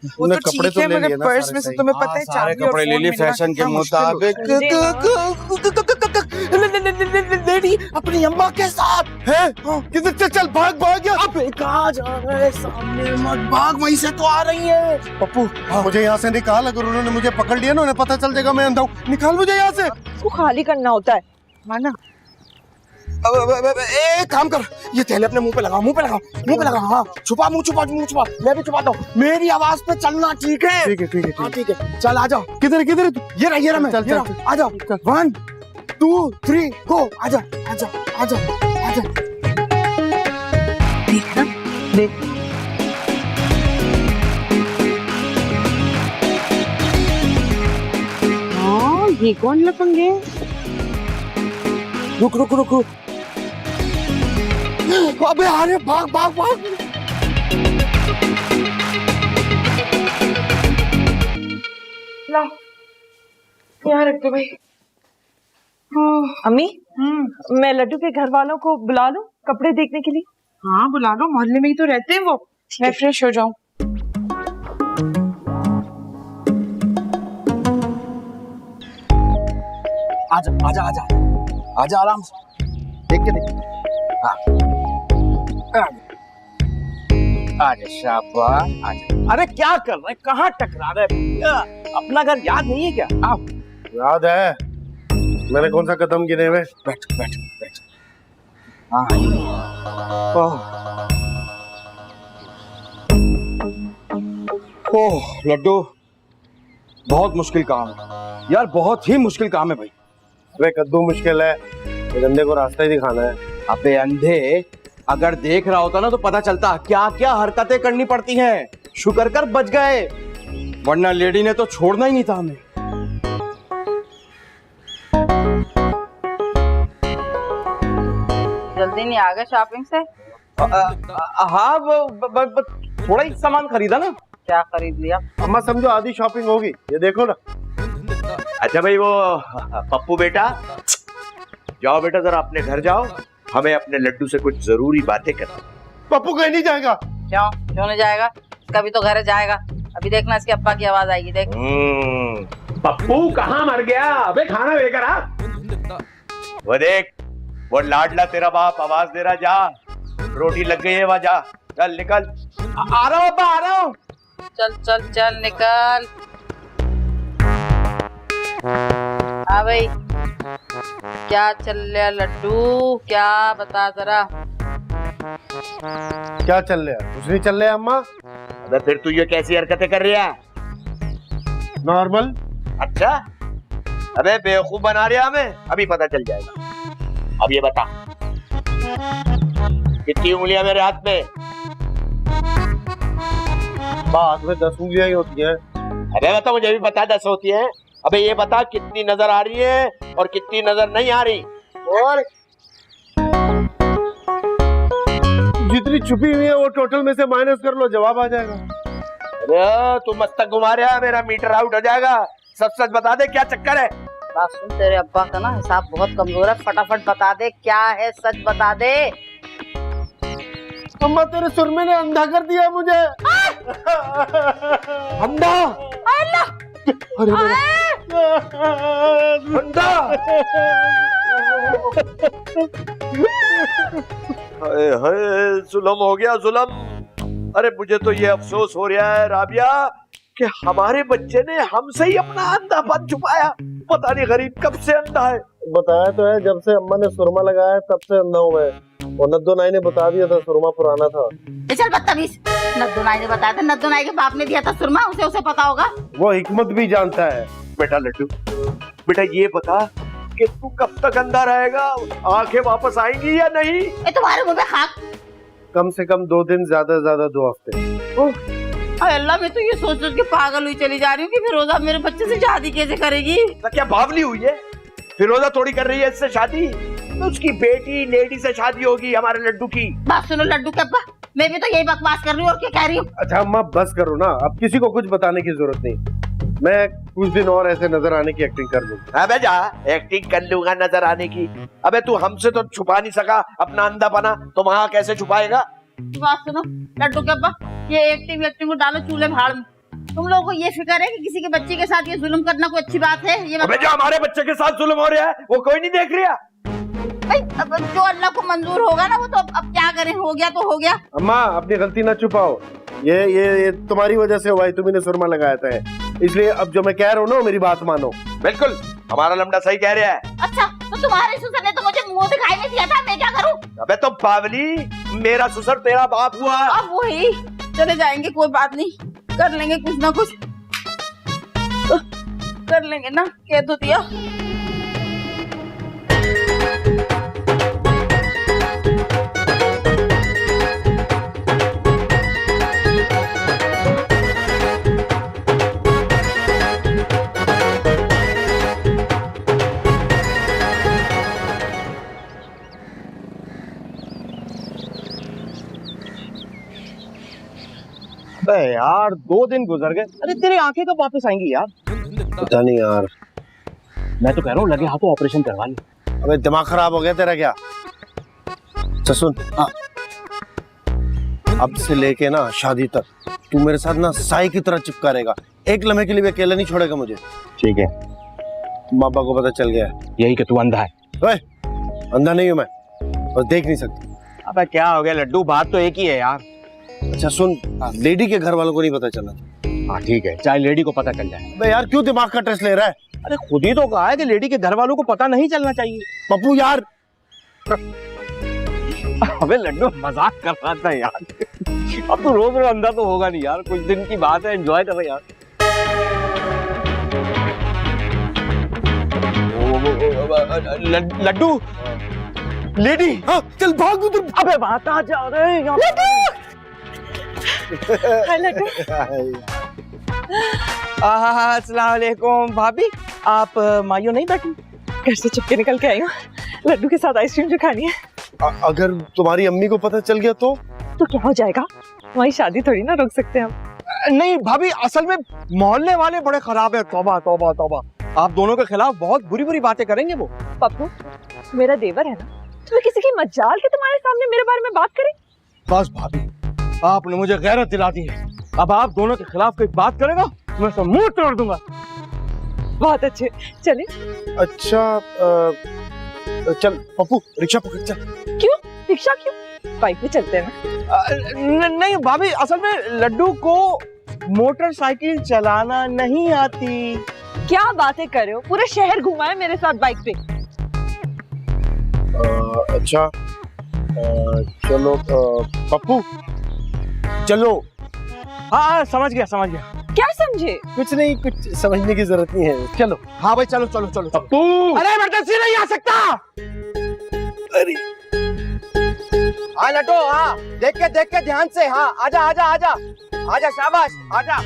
वो तो कपड़े तो ले लिए ना, पर्स में से तुम्हें पता है सारे कपड़े ले लिए फैशन के मुताबिक। लेडी अपनी अम्मा के साथ है। किधर? चल चल भाग भाग या। अबे कहाँ जा रहा है? सामने मत भाग, वहीं से तो आ रही है। पप्पू मुझे यहाँ से निकाल, अगर उन्होंने मुझे पकड़ लिया ना, उन्हें पता चल जाएगा मैं अंधा हूँ। निकाल मुझे यहाँ से। उसको खाली करना होता है माना। एक काम कर, ये थैले अपने मुंह पे लगा, मुंह पे लगा, मुंह पे लगा। हाँ छुपा, मुंह छुपा, मुंह छुपा। मैं भी छुपाता हूँ, मेरी आवाज पे चलना। ठीक है ठीक है ठीक है हाँ ठीक है, चल आ जाओ। किधर किधर? ये रहा, ये रहा मैं। चल, ये चल, रहा, आ जाओ। 1 2 3 गो। आजा आजा आजा आजा। देख ना, देख। हाँ ये कौन लफंगे? रुक रुक रुक रुक। अबे अरे भाग भाग भाग। ला यहाँ रख दो भाई। अम्मी मैं लड्डू के घर वालों को बुला लूं कपड़े देखने के लिए? हाँ बुला लो, मोहल्ले में ही तो रहते हैं वो। मैं फ्रेश हो जाऊं। आजा आजा आजा आजा आराम से देख के देख। आजा शाबाश आजा। अरे क्या कर रहे, कहाँ टकरा रहे? अपना घर याद नहीं है क्या? आओ। याद है, मैंने कौन सा कदम गिने हुए। बैठ बैठ बैठ। हाँ ओह लड्डू बहुत मुश्किल काम है। यार बहुत ही मुश्किल काम है भाई। अबे कद्दू मुश्किल है, ये गंदे को रास्ता ही दिखाना है। अबे अंधे, अगर देख रहा होता ना तो पता चलता क्या क्या हरकतें करनी पड़ती हैं। शुक्र कर बच गए, वरना लेडी ने तो छोड़ना ही नहीं था हमें। जल्दी नहीं आ गए शॉपिंग से? हाँ थोड़ा ही सामान खरीदा ना। क्या खरीद लिया? अम्मा समझो आधी शॉपिंग होगी, ये देखो ना। अच्छा भाई वो पप्पू बेटा, जाओ बेटा जरा अपने घर जाओ, हमें अपने लड्डू से कुछ जरूरी बातें करनी। पप्पू कहीं नहीं जाएगा। क्यों क्यों नहीं जाएगा? कभी तो घर जाएगा। अभी देखना इसके अब्बा की आवाज आएगी, देख। पप्पू कहाँ मर गया? अबे खाना लेकर आ। वो देख, वो लाडला तेरा बाप आवाज दे रहा, जा रोटी लग गई है वहां, जा चल निकल। आ रहा हूँ अब्बा, आ रहा हूँ। चल चल चल निकल। हाँ भाई, क्या चल रहा लड्डू? क्या बता जरा। क्या चल रहा है? कुछ नहीं चल रहा है अम्मा। अबे फिर तू ये कैसी हरकतें कर रही है? नॉर्मल। अच्छा, अबे बेवकूफ बना रहा हमें, अभी पता चल जाएगा। अब ये बता, कितनी उंगलियां मेरे हाथ में? हाथ में 10 उंगलियां ही होती हैं। अबे बता, मुझे भी पता 10 होती हैं। अबे ये बता, कितनी नजर आ रही है और कितनी नजर नहीं आ रही? और जितनी छुपी हुई है वो टोटल में से माइनस कर लो, जवाब आ जाएगा। अरे तू मस्तक घुमा रहा है, मेरा मीटर आउट हो जाएगा। सच सच बता दे, क्या चक्कर है? बात सुन, तेरे अब्बा का ना हिसाब बहुत कमजोर है। फटाफट बता दे क्या है, सच बता दे। अम्मा तेरे सुरमे ने अंधा कर दिया मुझे। अंधा? अरे अंधा? हाय हाय, जुल्म हो गया जुल्म। अरे मुझे तो ये अफसोस हो रहा है राबिया कि हमारे बच्चे ने हमसे ही अपना अंधापन छुपाया। पता नहीं गरीब कब से अंधा है। बताया तो है, जब से अम्मा ने सुरमा लगाया तब से अंधा हुआ है। और नद्दो नाई ने बता दिया था सुरमा पुराना था। चल बदतमीज, नद्दो नाई ने बताया था, नद्दो नाई के बाप ने दिया था सुरमा, उसे पता होगा। वो हिकमत भी जानता है। बेटा लड्डू, बेटा ये बता कि तू कब तक अंधा रहेगा? आंखें वापस आएंगी या नहीं? ये तुम्हारे मुंह पे खाक। कम से कम 2 दिन, ज्यादा से ज्यादा 2 हफ्ते। अल्लाह, मैं तो ये सोच के पागल हुई चली जा रही हूँ कि फिरोजा मेरे बच्चे से शादी कैसे करेगी। तो क्या बावली हुई है? फिरोजा थोड़ी कर रही है इससे शादी, तो उसकी बेटी लेडी से शादी होगी हमारे लड्डू की। बात सुनो लड्डू के अब्बा, मैं भी तो यही बकवास कर रही हूँ और क्या कह रही हूँ। अच्छा अम्मा बस करो ना, अब किसी को कुछ बताने की जरूरत नहीं। मैं कुछ दिन और ऐसे नजर आने की एक्टिंग कर लूंगा। अबे जा, एक्टिंग कर लूंगा नजर आने की। अबे तू हमसे तो छुपा नहीं सका अपना अंधापना, तो वहाँ कैसे छुपाएगा? बात सुनो लड्डू के अब्बा, ये एक्टिंग को डालो चूल्हे भाड़ में। तुम लोगों को ये फिक्र है कि किसी के बच्चे के साथ ये जुल्म करना कोई अच्छी बात है? ये अबे जो हमारे बच्चे के साथ जुल्म हो रहा है वो कोई नहीं देख रहा। भाई अब जो अल्लाह को मंजूर होगा ना वो तो अब क्या करें, हो गया तो हो गया। अम्मा अपनी गलती ना छुपाओ, ये तुम्हारी वजह से हुआ है, तुम्ही ने सुरमा लगाया था, इसलिए अब जो मैं कह रहा हूँ ना मेरी बात मानो। बिल्कुल, हमारा लमड़ा सही कह रहा है। अच्छा तो तुम्हारे ससुर ने तो मुझे मुंह दिखाई नहीं दिया था, मैं क्या करूँ? अबे तो बावली, मेरा ससुर तेरा बाप हुआ। अब वही चले जाएंगे, कोई बात नहीं, कर लेंगे कुछ ना कुछ, कर लेंगे ना, कह तो दिया। यार 2 दिन गुजर गए, अरे तेरी आंखें कब वापस आएंगी यार? पता नहीं यार, मैं तो कह रहा हूँ लगे हाथों ऑपरेशन करवा ले। अबे दिमाग खराब हो गया तेरा क्या? अच्छा सुन, अब से लेके ना शादी तक तू मेरे साथ ना साई की तरह चिपका रहेगा, एक लम्हे के लिए भी अकेला नहीं छोड़ेगा मुझे। ठीक है। माँ बाप को पता चल गया है यही कि तू अंधा है? ओए, अंधा नहीं हूँ मैं, बस देख नहीं सकती। अबे क्या हो गया लड्डू, बात तो एक ही है यार। अच्छा सुन, लेडी के घर वालों को नहीं पता चला। हाँ ठीक है, चाहे लेडी को पता चल जाए। अबे यार क्यों दिमाग का टेस्ट ले रहा है? अरे खुद ही तो कहा है कि लेडी के घर वालों को पता नहीं चलना चाहिए। पप्पू यार अबे लड्डू मजाक कर रहा था यार। अब तो रोज रोज अंधा तो होगा नहीं यार, कुछ दिन की बात है, एंजॉय कर रहे यार। लड्डू लेडी। हाँ चल भाग उधर। अबे वहां कहाँ जा रहे हैं? हाय लड्डू। अस्सलाम वालेकुम भाभी, आप मायो नहीं बैठी? घर से चुपके निकल के आई हूँ, लड्डू के साथ आइसक्रीम जो खानी है। अगर तुम्हारी अम्मी को पता चल गया तो क्या हो जाएगा? हमारी शादी थोड़ी ना रोक सकते हैं हम। नहीं भाभी, असल में मोहल्ले वाले बड़े खराब है। तौबा तौबा तौबा, आप दोनों के खिलाफ बहुत बुरी बुरी बातें करेंगे वो। पप्पू मेरा देवर है ना, तुम्हें किसी की मजाल के तुम्हारे सामने मेरे बारे में बात करें? बस भाभी, आपने मुझे गैरत दिला दी है। अब आप दोनों के खिलाफ कोई बात करेगा मैं सब मुंह तोड़ दूंगा। बहुत अच्छे, चलिए। अच्छा चल पप्पू रिक्शा पकड़ चल। क्यों रिक्शा क्यों? बाइक पे चलते हैं ना। नहीं भाभी, असल में लड्डू को मोटरसाइकिल चलाना नहीं आती। क्या बातें कर रहे हो? पूरे शहर घुमाए मेरे साथ बाइक पे। अच्छा चलो पप्पू चलो। हाँ समझ गया समझ गया। क्या समझे? कुछ नहीं, कुछ समझने की जरूरत नहीं है, चलो। हाँ भाई चलो चलो चलो। पप्पू अरे इमरजेंसी नहीं आ सकता। अरे हाँ लड्डू, हाँ देख के ध्यान से। हाँ आजा आजा आजा आजा, शाबाश आजा।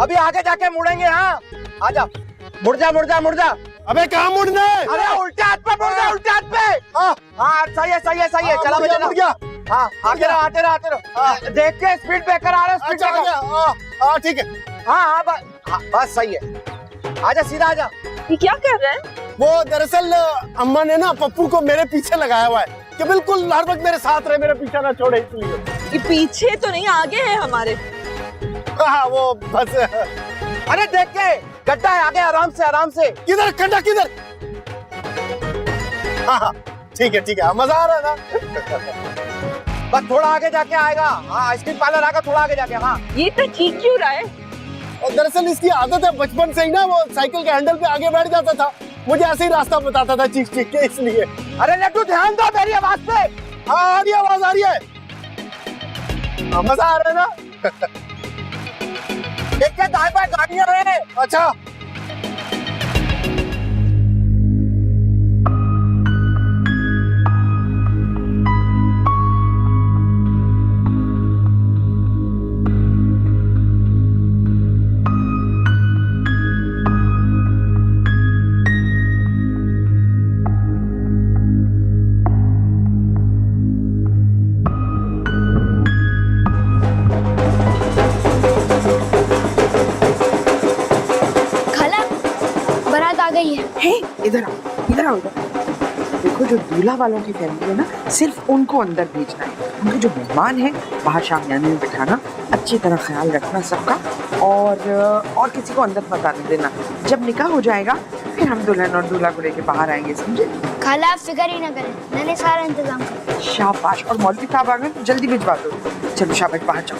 अभी आगे जाके मुड़ेंगे। हाँ आजा, मुड़ जा मुड़ जा मुड़ जा। अबे कहाँ मुड़ना है? अरे उल्टे हाथ पे मुड़ जा, उल्टे हाथ पे। हाँ हाँ सही है सही है सही है। चला भाई चला। गया। हाँ आते रहो आते रहो आते रहो। देख के स्पीड ब्रेकर आ रहा है, स्पीड ब्रेकर। हाँ ठीक है। हाँ बस सही है। आजा सीधा आजा। ये क्या कर रहे हैं? वो दरअसल अम्मा ने ना पप्पू को मेरे पीछे लगाया हुआ है कि बिल्कुल हर वक्त मेरे साथ रहे, मेरा पीछा ना छोड़े, इसलिए। ये पीछे तो नहीं, आगे है हमारे। हाँ वो बस। अरे देख के, गड्ढा है आगे, आराम से आराम से। किधर गड्ढा किधर? हाँ ठीक है मजा आ रहा है ना। बस थोड़ा आगे जाके आएगा। हाँ आइसक्रीम पार्लर आएगा थोड़ा आगे जाके। हाँ ये तो ठीक क्यों रहा है? और दरअसल इसकी आदत है बचपन से ही ना, वो साइकिल के हैंडल पे आगे बैठ जाता था, मुझे ऐसे ही रास्ता बताता था चीख चीख के, इसलिए। अरे लड्डू ध्यान दो मेरी आवाज पे। हाँ आ रही आवाज आ रही है। मजा आ रहा है ना। देख के दाएं बाएं गाड़ियां हैं। अच्छा गई है। हे इधर आओ इधर आओ इधर। देखो जो दूल्हा वालों की फैमिली है ना, सिर्फ उनको अंदर भेजना है। उनके जो मेहमान हैं बाहर शामियाने में बिठाना, अच्छी तरह ख्याल रखना सबका, और किसी को अंदर मत आने देना। जब निकाह हो जाएगा फिर हम दुल्हन और दूल्हा को लेके बाहर आएंगे, समझे? खाला आप फिक्र ही ना करें, मैंने सारा इंतजाम कर। शाबाश। और मौलवी साहब आ गए तो जल्दी भिजवा दो। चलो शाबाश, बाहर जाओ।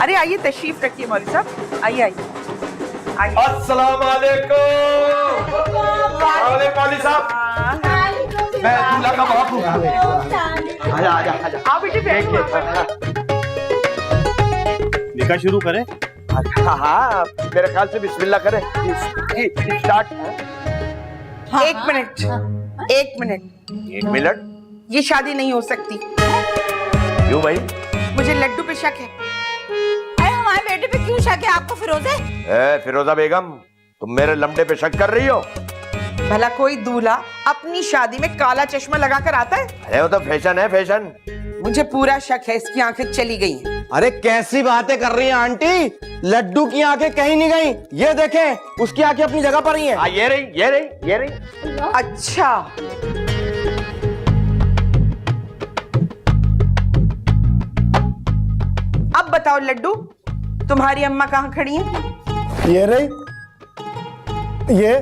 अरे आइए तशरीफ रखिए मौलवी साहब, आइए आइए आइए। अस्सलाम वालेकुम। मौलवी साहब, मैं दूल्हा का बाप हूँ। आजा आजा आजा। आओ बेटे बैठो। निकाह शुरू करें? हाँ मेरे ख्याल से बिस्मिल्लाह करें। स्टार्ट। एक मिनट एक मिनट। एक मिनट। ये शादी नहीं हो सकती। क्यों भाई? मुझे लड्डू पे शक है। अरे हमारे बेटे पे क्यों शक है आपको फिरोजे? फिरोजा बेगम, तुम मेरे लमडे पे शक कर रही हो? भला कोई दूल्हा अपनी शादी में काला चश्मा लगाकर आता है? अरे वो तो फैशन है, फैशन। मुझे पूरा शक है इसकी आंखें चली गई हैं। अरे कैसी बातें कर रही हैं आंटी? लड्डू की आंखें कहीं नहीं गई, ये देखें, उसकी आंखें अपनी जगह पर ही हैं। ये रही ये रही ये रही। अच्छा अब बताओ लड्डू, तुम्हारी अम्मा कहाँ खड़ी है? ये रही। ये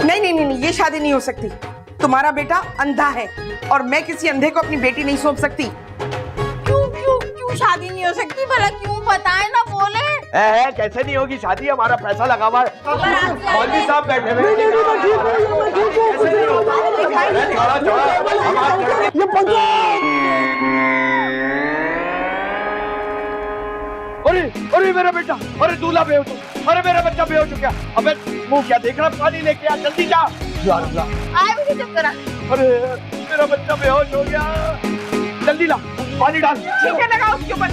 नहीं, ये शादी नहीं हो सकती। तुम्हारा बेटा अंधा है और मैं किसी अंधे को अपनी बेटी नहीं सौंप सकती। क्यों शादी नहीं हो सकती? भला क्यों बताए ना, बोले। कैसे नहीं होगी शादी? हमारा पैसा लगा हुआ है। मौलवी साहब बैठे हुए। मेरा बेटा, अरे दूल्हा बेहोश हो, अरे मेरा बच्चा बेहोश हो गया। अबे मुंह क्या देख रहा, पानी लेके आ, जल्दी जा। या अल्लाह, आए मुझे चक्कर आ अरे मेरा बच्चा बेहोश हो गया, जल्दी ला, पानी डाल। ठीक है, लगाओ उसके ऊपर।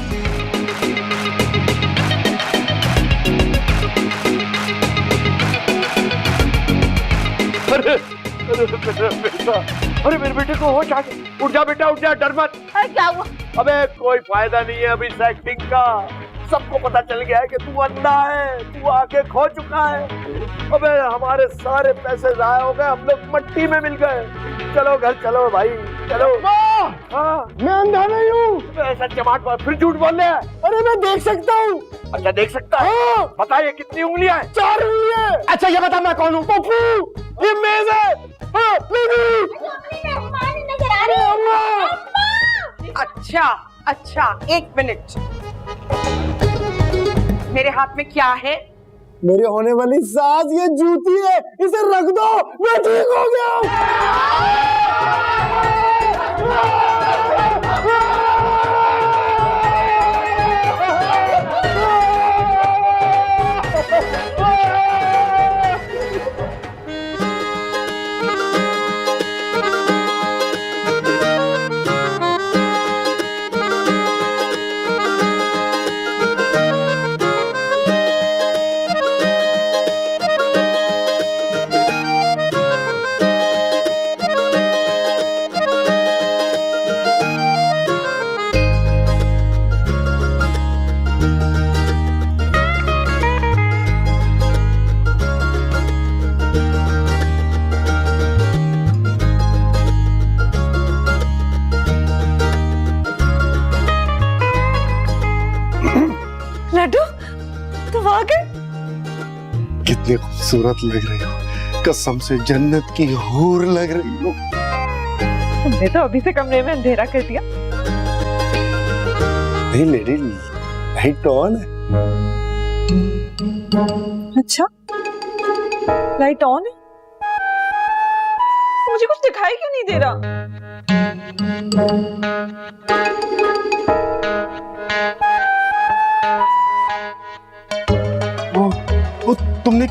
अरे मेरा बेटा, अरे मेरे बेटे को होश आ गया। उठ जा बेटा, उठ जा, डर मत। अरे क्या हुआ? अबे कोई फायदा नहीं है अभी इस एक्टिंग का, सबको पता चल गया है कि तू अंधा है, तू आंखें खो चुका है। अबे हमारे सारे पैसे जाया हो गए, हम लोग मट्टी में मिल गए। चलो घर चलो भाई, चलो। हाँ, मैं अंधा नहीं हूँ। ऐसा चमाट पर फिर झूठ बोल रहे हैं। अरे मैं देख सकता हूँ। अच्छा देख सकता है? बता ये कितनी उंगलियां हैं? 4 उंगलियां। अच्छा ये बता मैं कौन हूँ? पप्पू, ये मेज है। हाँ, अच्छा अच्छा, 1 मिनट, मेरे हाथ में क्या है? मेरे होने वाली सास ये जूती है, इसे रख दो, मैं ठीक हो गया हूँ। लड्डू, तुम आ गए? कितनी खूबसूरत लग रही हो, कसम से जन्नत की हूर लग रही हो। तुमने तो अभी से कमरे में अंधेरा कर दिया। नहीं लेडी, लाइट तो ऑन है। अच्छा, लाइट ऑन है? मुझे कुछ दिखाई क्यों नहीं दे रहा? वो तुमने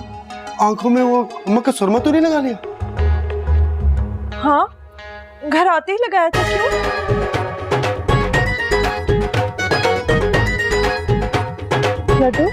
आंखों में वो अम्मा का सुरमा तो नहीं लगा लिया? हाँ, घर आते ही लगाया था। क्यों? लड्डू,